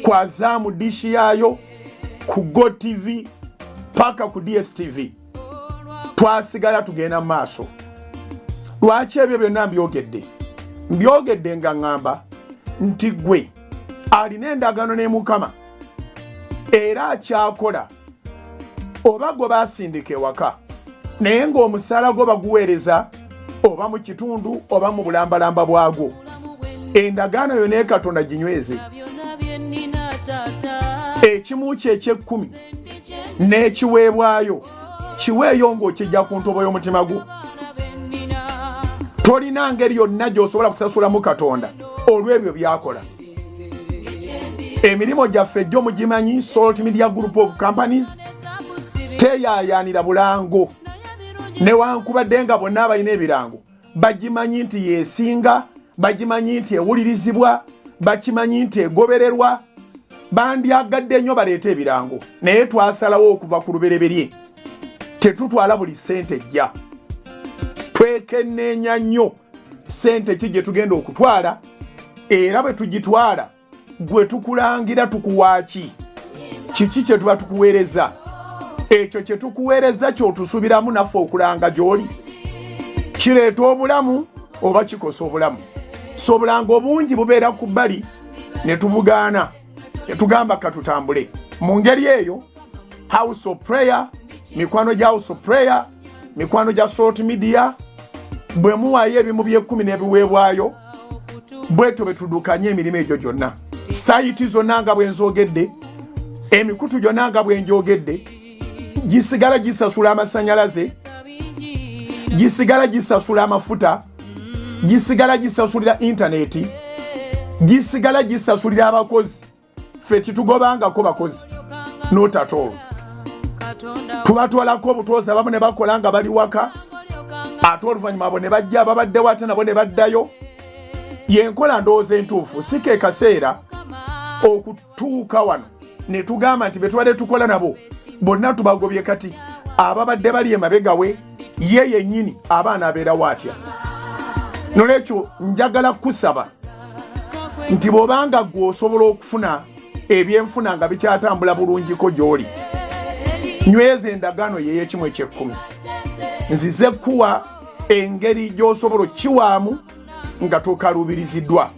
ku Azamu dish yayo, ku Go TV paka ku DSTV. Twasigala tugenda maaso. Lwaki ebyo byonna mbyogedde nga ngamba nti gwe alina endagaano ne Mukama era akyakola oba gwe basindika ewaka naye ng'omusaala gwo baguweereza oba mu kitundu oba mu bulambalamba bwagwo. Endagaano yo ne Katonda ginyweze. Ekimu kye eky'ekkumi n'ekiweebwayo kiweeyo ng'okijja ku ntobo y'omutima gwo. Tolina ngeri yonna gy'osobola kusasulamu Katonda olw'ebyo by'akola. Emirimu gyaffe gyo mugimanyi. Salt Media Group of Companies teyaayaanira bulango newankubadde nga bonna abalina ebirango bagimanyi nti yeesinga, bagimanyi nti ewulirizibwa, bakimanyi nti egobererwa. Bandyagadde nnyo baleeta ebirango naye twasalawo okuva ku lubereberye tetutwala buli ssente ejja. Twekenneenya nnyo ssente ki gye tugenda okutwala era bwe tugitwala gwe tukulangira tukuwaaki. Kiki kye tuba tukuweereza? Ekyo kye tukuweereza ky'otusubiramu naffe okulanga gy'oli. Kireeta obulamu oba kikosa obulamu? So obulango obungi bubeera ku bbali ne tubugaana ne tugamba katutambule. Mu ngeri eyo House of Prayer, mikwano gya House of Prayer, mikwano gya Salt Media, bwe muwaayo ebimu by'ekkumi n'ebiweebwayo bweto bwe tuddukanye emirimu egyo gyonna. Sayiti zonna nga bwe nzogedde, emikutu gyonna nga bwe njogedde, gisigala gisasula amasannyalaze, gisigala gisasula amafuta, gisigala gisasulira intaneti, gisigala gisasulira abakozi. Ffe titugobangako bakozi n'otatolo. Tubatwalako obutuuza abamu ne bakola nga bali waka ate oluvannyuma abo ne bajja ababaddewo ate nabo ne baddayo. Yenkola ndowooza entuufu. Si ke kaseera okutuuka wano ne tugamba nti be tubadde tukola nabo bonna tubagobye kati ababadde bali emabega we ye yennyini abaana abeerawo atya. Nolwekyo njagala kusaba nti bw'obanga gwe osobola okufuna ebyenfuna nga bikyatambula bulungiko gy'oli, nyweza endagaano ye y'ekimu eky'ekkumi. Nzize kuwa engeri gy'osobola kiwaamu nga tokalubiriziddwa.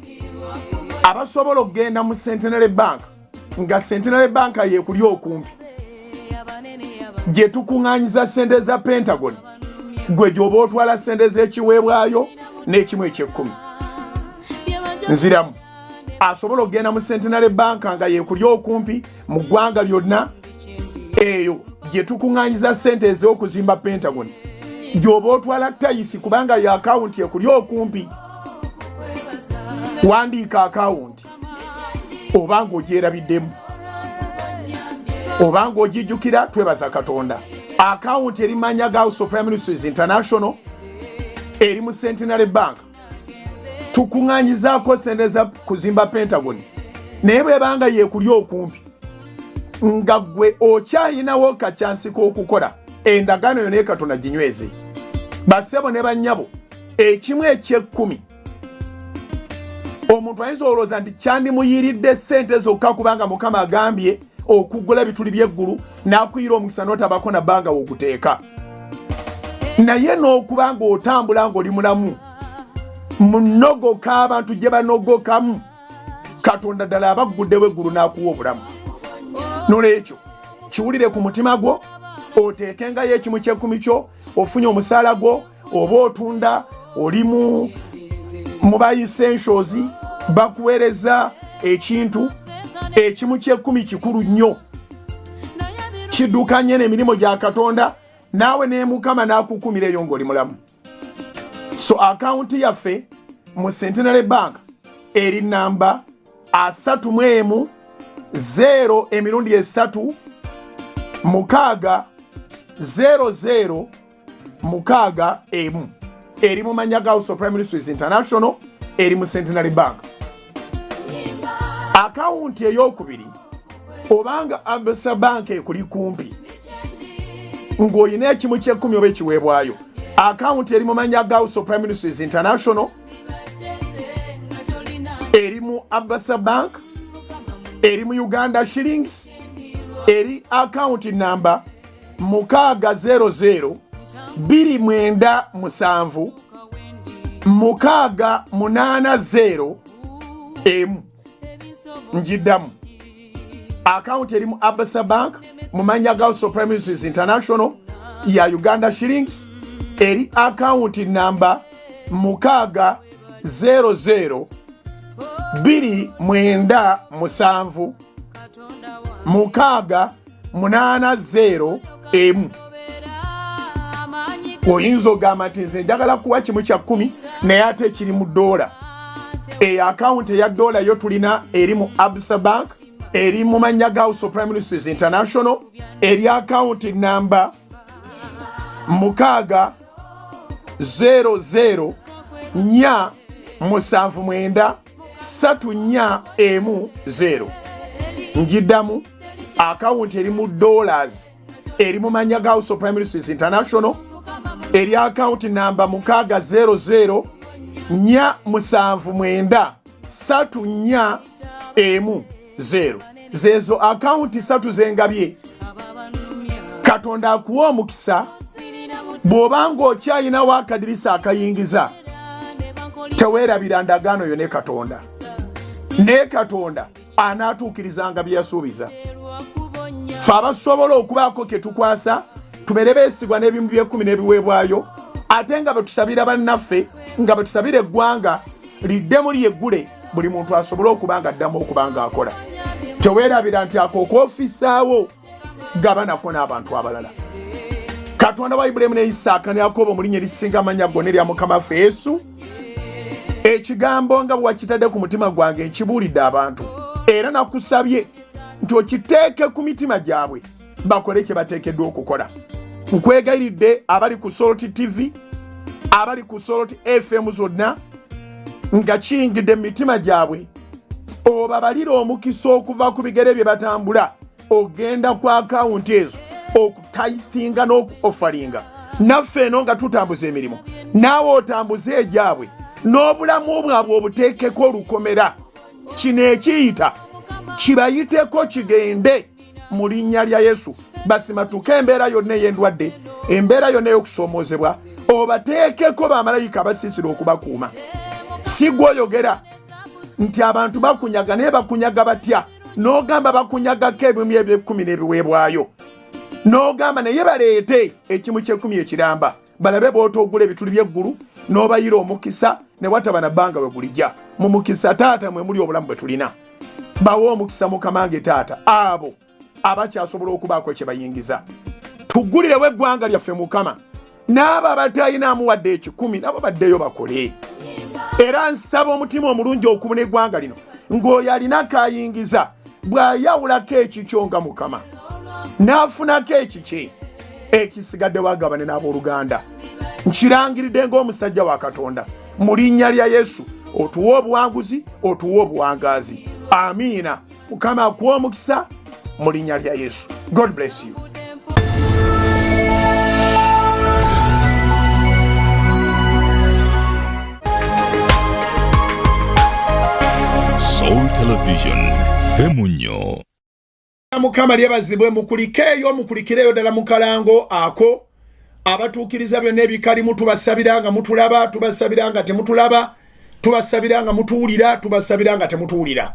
Abasobola okgenda mu Centenary Bank nga Centenary Bank yeekuli okumpi gye tukuŋŋaanyiza ssente za Pentagon, gwe gy'oba otwala ssente z'ekiweebwayo n'ekimu eky'ekkumi. Nziramu asobola okgenda mu Centenary Bank nga yeekuli okumpi mu ggwanga lyonna, eyo gye tukuŋŋaanyiza ssente ez'okuzimba Pentagon, gy'oba otwala tayisi kubanga ya akawunti ekuli okumpi. Wandiika akawunti oba ng'ogyerabiddemu oba ng'ogijjukira, twebaza Katonda. Akawunti eri mannya ga House of Prime Ministers International eri mu Centenary Bank, tukuŋŋaanyizaako ssente za kuzimba Pentagon, naye bw'ebanga yeekuli okumpi nga gwe okyayinawo kacyansi k'okukola, endagaano yo naye Katonda ginyweze. Bassebo ne bannyabo, ekimu eky'ekkumi omuntu ayinza olowooza nti kyandimuyiridde ssente zokka kubanga Mukama agambye okugula bituli by'eggulu n'akuyira omukisa n'otabako na bbanga woguteeka. Naye n'okuba ng'otambula ng'oli mulamu munogoka abantu gye banogokamu, Katonda ddala abagguddewo eggulu n'akuwa obulamu. N'olwekyo kiwulire ku mutima gwo, oteekengayo ekimu ky'ekkumi kyo, ofunye omusaala gwo, oba otunda, oli mu ba essentials, bakuweereza ekintu, ekimu ky'ekkumi kikulu nnyo, kiddukanye n'emirimu gya Katonda, naawe ne Mukama n'akukumireyo ng'oli mulamu. So akawunti yaffe mu Centenary Bank eri namba 31 0 emirundi 3 6 00 6 1 eri mu mannya ga House of Prime Ministers International eri mu Centenary Bank. Akawunti ey'okubiri obanga Absa Bank ekuli kumpi ng'olina ekimu ky'ekkumi oba ekiweebwayo, akawunti eri mu mannya ga House of Prime Ministers International eri mu Absa Bank, eri mu Uganda Shillings, eri akawunti namba 600 297 680 emu. Njiddamu akawunti eri mu Absa Bank mu mannya ga House of Prime Ministers International ya Uganda Shillings, eri akawunti namba 600 297 680 emu. Oyinza ogamba nti nze njagala kuwa kimu kya 10 naye ate kiri mu $. Eyo akawunti eya $, yo tulina eri mu Absa Bank, eri mu mannya ga House of Prime Ministers International, eri akawunti namba 600 479 3410. Njiddamu akawunti eri mu $, eri mu mannya ga House of Prime Ministers International, eri akawunti namba 600 479 3410. Zezo akawunti 3 zengabye. Katonda akuwa omukisa bw'obanga okyayinawo akadirisa akayingiza, teweerabira ndagaano yo ne Katonda, ne Katonda anaatuukirizanga bye yasuubiza. Ffe abasobola okubaako ke tukwasa tubeere beesigwa n'ebimu by'ekkumi n'ebiweebwayo, ate nga betusabira bannaffe, nga betusabira eggwanga liddemu lyeggule, buli muntu asobole okuba nga addamu okuba nga akola. Teweerabira nti ako okoofisaawo gabanako n'abantu abalala. Katonda wa Ibulayimu ne Isaaka ne Yakobo mu linnya erisinga amannya gonna erya Mukama waffe Yesu, ekigambo nga bwe wakitadde ku mutima gwange nkibuulidde abantu, era nakusabye nti okiteeke ku mitima gyabwe bakole kye bateekeddwa okukola. Nkwegayiridde abali ku Salt TV, abali ku Salt FM zonna, nga kiyingidde mu mitima gyabwe obabalira omukisa okuva ku bigere bye batambula ogenda ku akawunti ezo okutayithinga n'okuofaringa. Naffe eno nga tutambuza emirimu, naawe otambuze egyabwe n'obulamu bwabwe obuteekeko olukomera. Kino ekiyita kibayiteko kigende mu linnya lya Yesu. Basimatuke embeera yonna ey'endwadde, embeera yonna ey'okusoomoozebwa, obateekeko bamalayika basisira okubakuuma. Si gwoyogera nti abantu bakunyaga naye bakunyaga batya, n'ogamba bakunyagako ebimu eby'ekkumi n'ebiweebwayo, n'ogamba naye baleete ekimu ky'ekkumi ekiramba balabe bw'otoogula ebituli by'eggulu n'obayira omukisa ne wataba na bbanga we gulijja. Mu mukisa taata mwe muli obulamu bwe tulina. Bawo omukisa mukamange taata abo abakyasobola okubaako kye bayingiza. Tuggulirewo eggwanga lyaffe Mukama, n'abo abatalinamu wadde ekikumi nabo baddeyo bakole. Era nsaba omutima omulungi okubona eggwanga lino ng'oyo alina kayingiza bw'ayawulako ekikyo nga Mukama n'afunako ekiki ekisigadde wagabane n'abooluganda. Nkirangiridde ng'omusajja wa Katonda mu linnya lya Yesu, otuwe obuwanguzi, otuwe obuwangaazi. Amiina. Mukama akuwe omukisa mu linnya lya Yesu. God bless you. Soul Television Femunyo. Mukama lyebazibwe mukulikireyo ddala mu kalango ako abatuukiriza byonna ebikalimu. Tubasabiranga mutulaba, tubasabiranga temutulaba, tubasabiranga mutuwulira, tubasabiranga temutuwulira.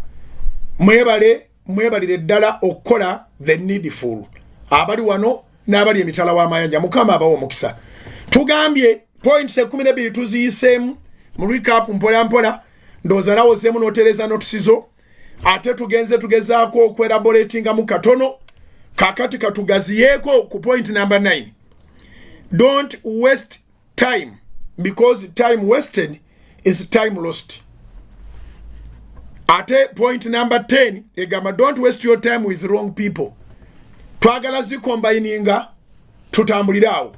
Mwebalire ddala okukola the needful. Abali wano n'abali emitala w'amayanja, Mukama abawo omukisa. Tugambye points 12 tuziyiseemu mu recap mpola mpola, ndowooza nawo ozeemu n'otereza notisizo. Ate tugezaako okwelaboratinga mu katono. Kakati katugaziyeeko ku point number 9. Don't waste time, because time wasted is time lost. Ate point number 10 egamba don't waste your time with wrong people. Twagala zikombayininga tutambulirawo.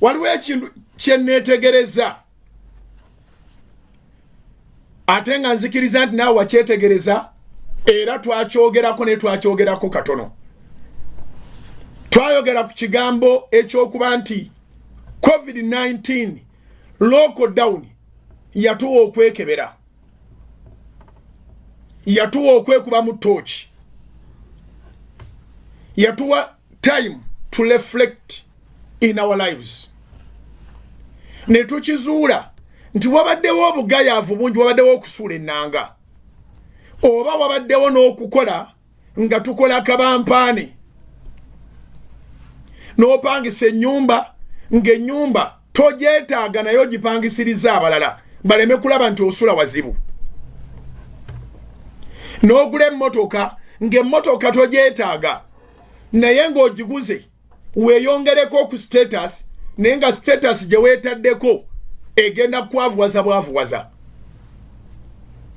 Waliwo ekintu kye neetegereza ate nga nzikiriza nti naawe wakyetegereza era twakyogerako ne twakyogerako katono. Twayogera ku kigambo ekyokuba nti COVID-19 lockdown yatuwa okwekebera, yatuwa okwekuba mu torch, yatuwa time to reflect in our lives. Ne tukizuula nti wabaddewo obugayaavu bungi, wabaddewo okusuula ennanga, oba wabaddewo n'okukola nga tukola kabampaane, n'opangisa ennyumba ng'ennyumba togyetaaga naye ogipangisiriza abalala baleme kulaba nti osula wazibu, n'ogula emmotoka ng'emmotoka togyetaaga naye ng'ogiguze weeyongereko ku status, naye nga status gye weetaddeko egenda kwavuwaza bwavuwaza.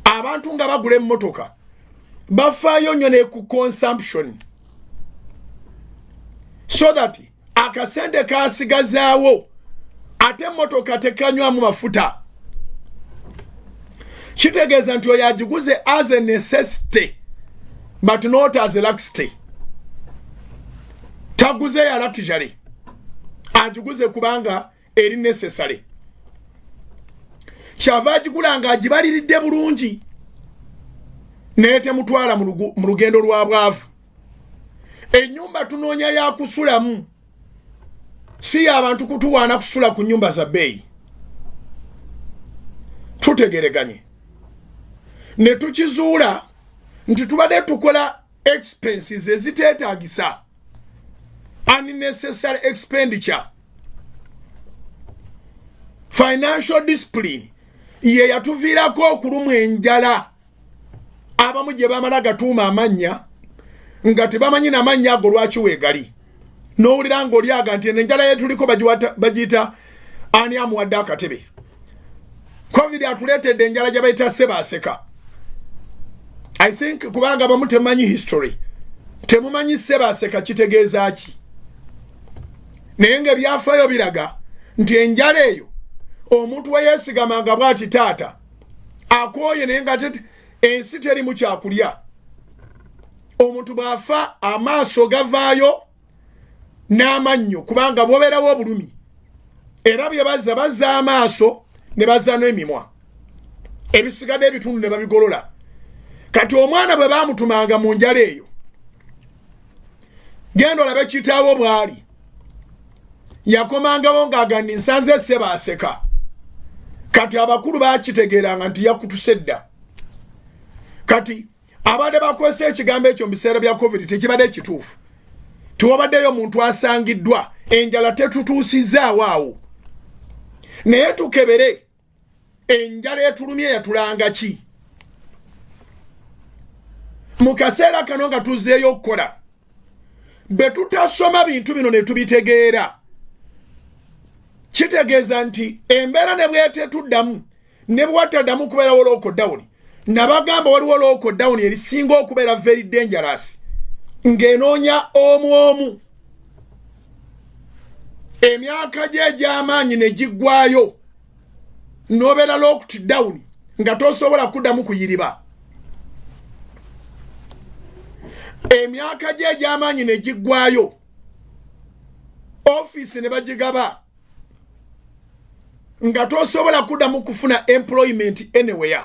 Abantu nga bagula emmotoka bafaayo nnyo ne ku consumption, so that akasente kasigazaawo ate emmotoka tekanywamu mafuta. Kitegeeza nti oyo agiguze as a necessity but not as a luxury. Taguze ya luxury, agiguze kubanga eri necessary. Kyava agigula nga agibaliridde bulungi naye temutwala mu lugendo lwa bwavu. Ennyumba tunoonya ya kusulamu, si abantu kutuwaana kusula ku nnyumba za bbeeyi. Tutegereganye ne tukizuula nti tubadde tukola expenses eziteetaagisa, unnecessary expenditure. Financial discipline ye yatuviirako okulumwa enjala. Abamu gye bamala gatuuma amannya nga tebamanyi n'amannya ago lwaki weegali, n'owulira ng'olyaga nti enjala yetuliko bagiyita ani amuwadde akatebe. Covid atuleetedde enjala gye bayita Ssebaaseka. I think kubanga abamu temumanyi history, temumanyi Ssebaaseka kitegeeza ki, naye ng'ebyafaayo biraga nti enjala eyo omuntu we yeesigamanga bw'ati taata akooye naye nga ensi terimu kyakulya. Omuntu bw'afa amaaso gavaayo n'amannyo kubanga bwobeerawo obulumi, era bye bazza amaaso ne bazza n'emimwa, ebisigadde ebitundu ne babigolola. Kati omwana bwe baamutumanga mu njala eyo, genda olabe kitaawo bw'ali, yakomangawo ng'agandi nsanze Ssebaaseka kati abakulu bakitegeeranga nti yakutusedda kati abadde bakozesa ekigambo ekyo mu biseera bya covid tekibadde kituufu tiwabaddeyo omuntu asangiddwa enjala tetutuusizaawo awo naye tukebere enjala etulumye yatulanga ki mu kaseera kano nga tuzzeeyo okukola be tutasoma bintu bino ne tubitegeera kitegeeza nti embeera ne bwetetuddamu ne bwataddamu kubeerawo lockdown nabagamba waliwo lockdown erisinga okubeera very dangerous ng'enoonya omu emyaka gye egy'amaanyi ne giggwayo n'obeera lockdown nga tosobola kuddamu kuyiriba emyaka gye egy'amaanyi ne giggwayo office ne bagigaba nga tosobola kuddamu kufuna employment anywhere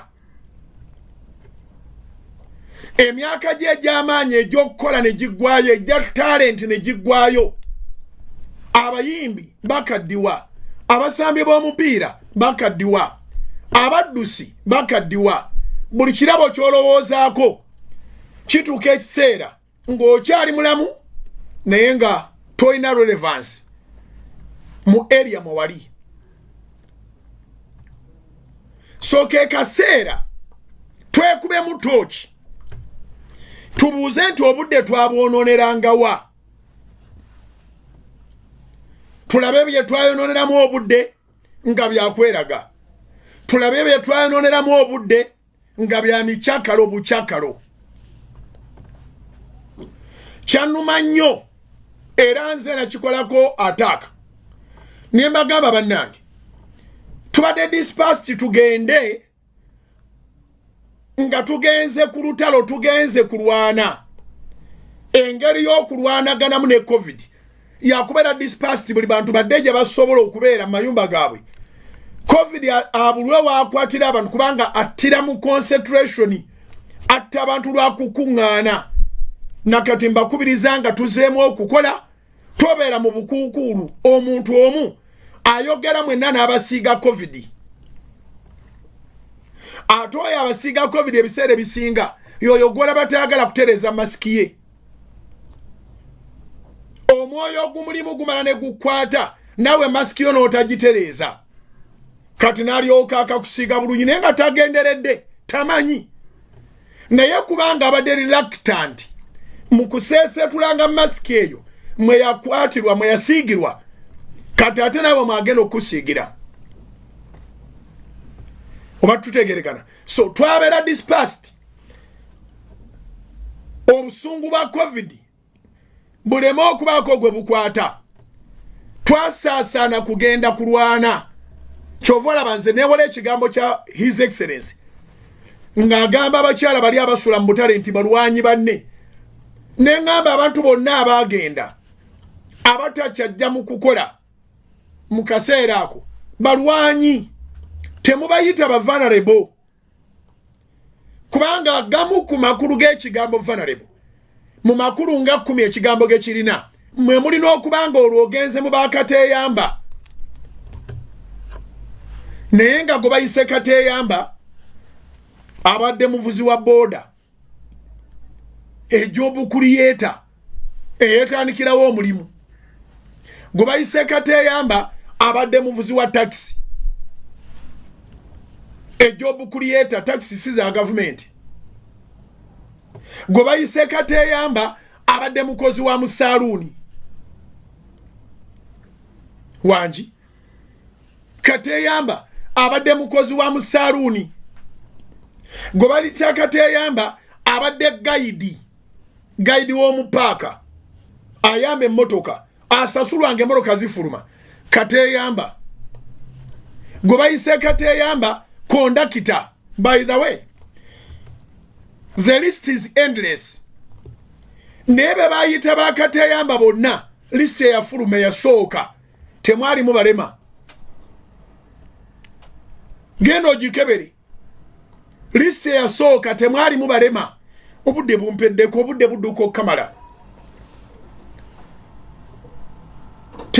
emyaka gye egy'amaanyi egy'okukola ne giggwayo egya talent ne giggwayo abayimbi bakaddiwa abasambi b'omupiira bakaddiwa abaddusi bakaddiwa buli kirabo ky'olowoozaako kituuka ekiseera ng'okyali mulamu naye nga toyina relevance mu area mwe wali so ke kaseera twekube mu tooki tubuuze nti obudde twabwonoonerangawa tulabe bye twayonooneramu obudde nga byakweraga tulabe bye twayonooneramu obudde nga bya mikyakalo bukyakalo kyannuma nnyo era nze nakikolako ataaka ne mbagamba bannange tubadde dispersed tugende nga tugenze ku lutalo tugenze kulwana engeri y'okulwanaganamu ne covid yakubeera dispersed buli bantu badde gye basobola okubeera mu mayumba gaabwe covid abulwe waakwatira abantu kubanga attira mu concentration atta abantu lwakukuŋŋaana nakati mbakubiriza nga tuzeemu okukola tobeera mu bukuukuulu omuntu omu ayogera mwenna n'abasiiga covid ate oyo abasiiga covid ebiseera ebisinga yoyo gwola batayagala kutereeza masiki ye omwoyo ogumulimu gumala ne gukwata nawe masiki yo n'otagitereeza kati n'alyoka akakusiiga bulungi naye nga tagenderedde tamanyi naye kubanga abadde reluctant mu kuseesetulanga masiki eyo mwe yakwatirwa mwe yasiigirwa kati ate nawe mwagenda okusiigira oba tutegerekana so twabeera dispersed obusungu bwa covid buleme okubaako gwe bukwata twasaasaana kugenda kulwana kyova olaba nze neewola ekigambo kya his excellence ng'agamba abakyala bali abasula mu butale nti balwanyi banne ne ngamba abantu bonna abaagenda abatakyajja mu kukola mu kaseera ako balwanyi temubayita ba vulnerable kubanga gamu ku makulu g'ekigambo vulnerable mu makulu nga 10 ekigambo ge kirina mwe mulina okubanga olwo ogenze mu bakateeyamba naye nga gwe bayise kateeyamba abadde muvuzi wa booda egy'obukuliyeta eyeetandikirawo omulimu gwe bayise kateeyamba abadde muvuzi wa taxi egy'obukuliyeta taxi si za gavumenti gwe bayise kateeyamba abadde mukozi wa musaaluuni wangi kateeyamba abadde mukozi wa musaaluuni gwe bayise kateeyamba abadde gayidi w'omupaaka ayamba emmotoka asasulwanga emmotoka zifuluma kateeyamba gwe bayise kateeyamba kondakita by the way the list is endless naye be bayita bakateeyamba bonna list eyafuluma eyasooka temwalimu balema genda ogikebere list eyasooka temwalimu balema obudde bumpeddeko obudde budduka okukamala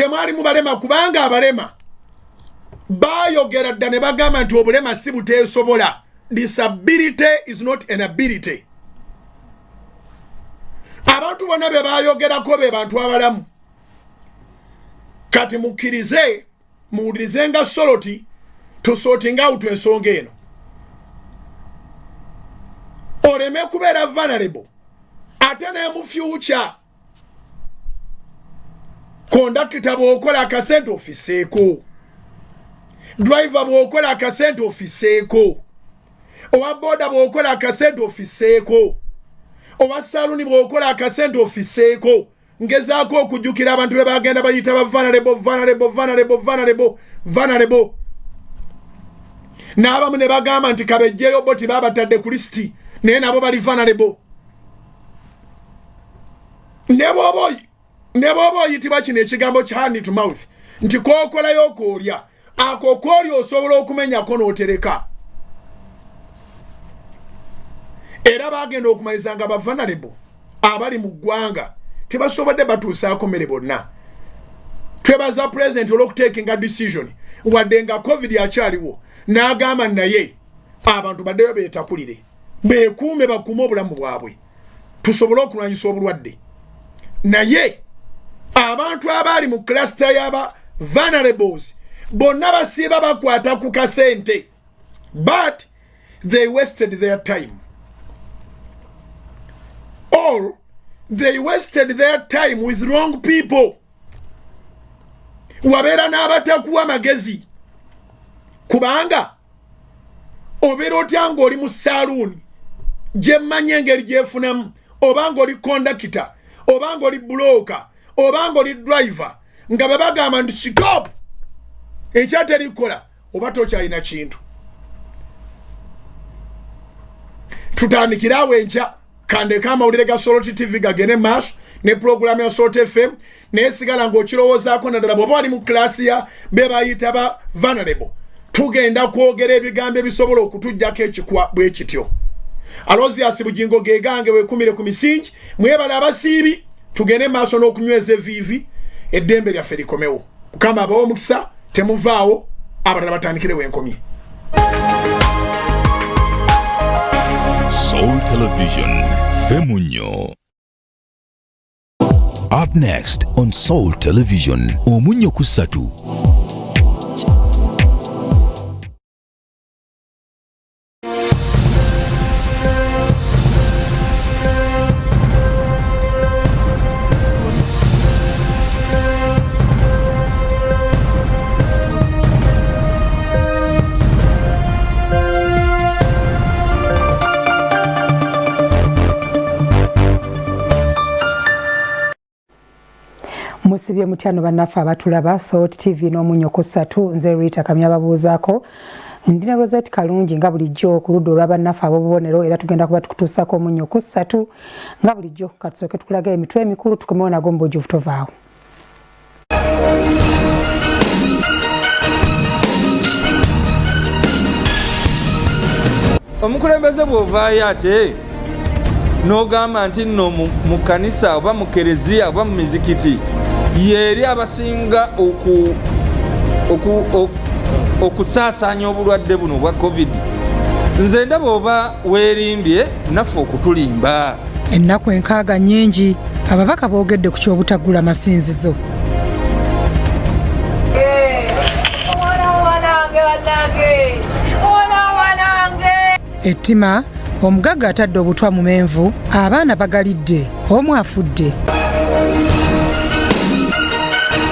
temwali mu balema kubanga abalema bayogera dda ne bagamba nti obulema si buteesobola. Disability is not an ability. Abantu bonna be bayogerako be bantu abalamu. Kati mukkirize muwulirize nga Soloti tusorting out ensonga eno. Oleme kubeera vulnerable ate ne mu future kondakita bw'okola akasente ofiseeko, driver bw'okola akasente ofiseeko, owa boda bw'okola akasente ofiseeko, owa saluni bw'okola akasente ofiseeko. Ngezaako okujjukira abantu be bagenda bayita ba vulnerable. N'abamu ne bagamba nti kabejjeyo bo tibabatadde ku listi naye nabo bali vulnerable. Ne bw'oba oyitibwa kino ekigambo kya hand to mouth nti kookolayo okoolya, ako koolya osobola okumenyako n'otereka. Era bagenda okumaliza nga ba vulnerable abali mu ggwanga tebasobodde batuusaako mmere bonna. Twebaza president olw'okuteekinga decision wadde nga covid akyaliwo n'agamba naye abantu baddeyo beetakulire beekuume bakuume obulamu bwabwe tusobole okulwanyisa obulwadde. Naye abantu abali mu cluster y'aba vulnerables bonna basiiba bakwata ku kasente, but they wasted their time. Or they wasted their time with wrong people. Wabeera n'abatakuwa magezi kubanga obeera otya ng'oli mu saaluuni gye mmanyi engeri gyefunamu, oba ng'oli kondakita, oba ng'oli bulooka, oba ng'oli driver, nga bwe bagamba nti stop enkya terikola oba tokyalina kintu. Tutandikira awo enkya kandeka amawulire ga Soloti TV gagende maaso ne programu ya Soloti FM nesigala ng'okirowoozaako naddala bw'oba wali mu klasi ya be bayita ba vulnerable. Tugenda kwogera ebigambo ebisobola okutujjako ekikwa bwe kityo. Alozias Bugingo gegange wekumire ku misingi mwebala abasiibi tugende maaso n'okunyweza eviivi eddembe lyaffe likomewo. Mukama abawo omukisa temuvaawo abalala batandikire wenkomye. Soul Television, Femunyo. Up next on Soul Television, Omunyo Kusatu. Musibye mutyano bannaffe abatulaba Soul TV n'Omunyo Kusatu. Nze Rita Kamya babuuzaako ndina Rosette Kalungi nga bulijjo ku ludda olw'abannaffe ab'obubonero, era tugenda kuba tukutuusako Omunyo Kusatu nga bulijjo. Katusooke tukulaga emitwe emikulu tukomewo nago mbujjuvu tovaawo. Omukulembeze bw'ovaayo ate n'ogamba nti nno mu kanisa oba mu kereziya oba mu mizikiti yeri abasinga okusaasaanya obulwadde buno obwa covid. Nze ndaba oba weerimbye naffe okutulimba. Ennaku enkaaga nnyingi ababaka boogedde ku ky'obutaggula masinzizo. Ettima omugagga atadde obutwa mu menvu, abaana bagalidde, omu afudde.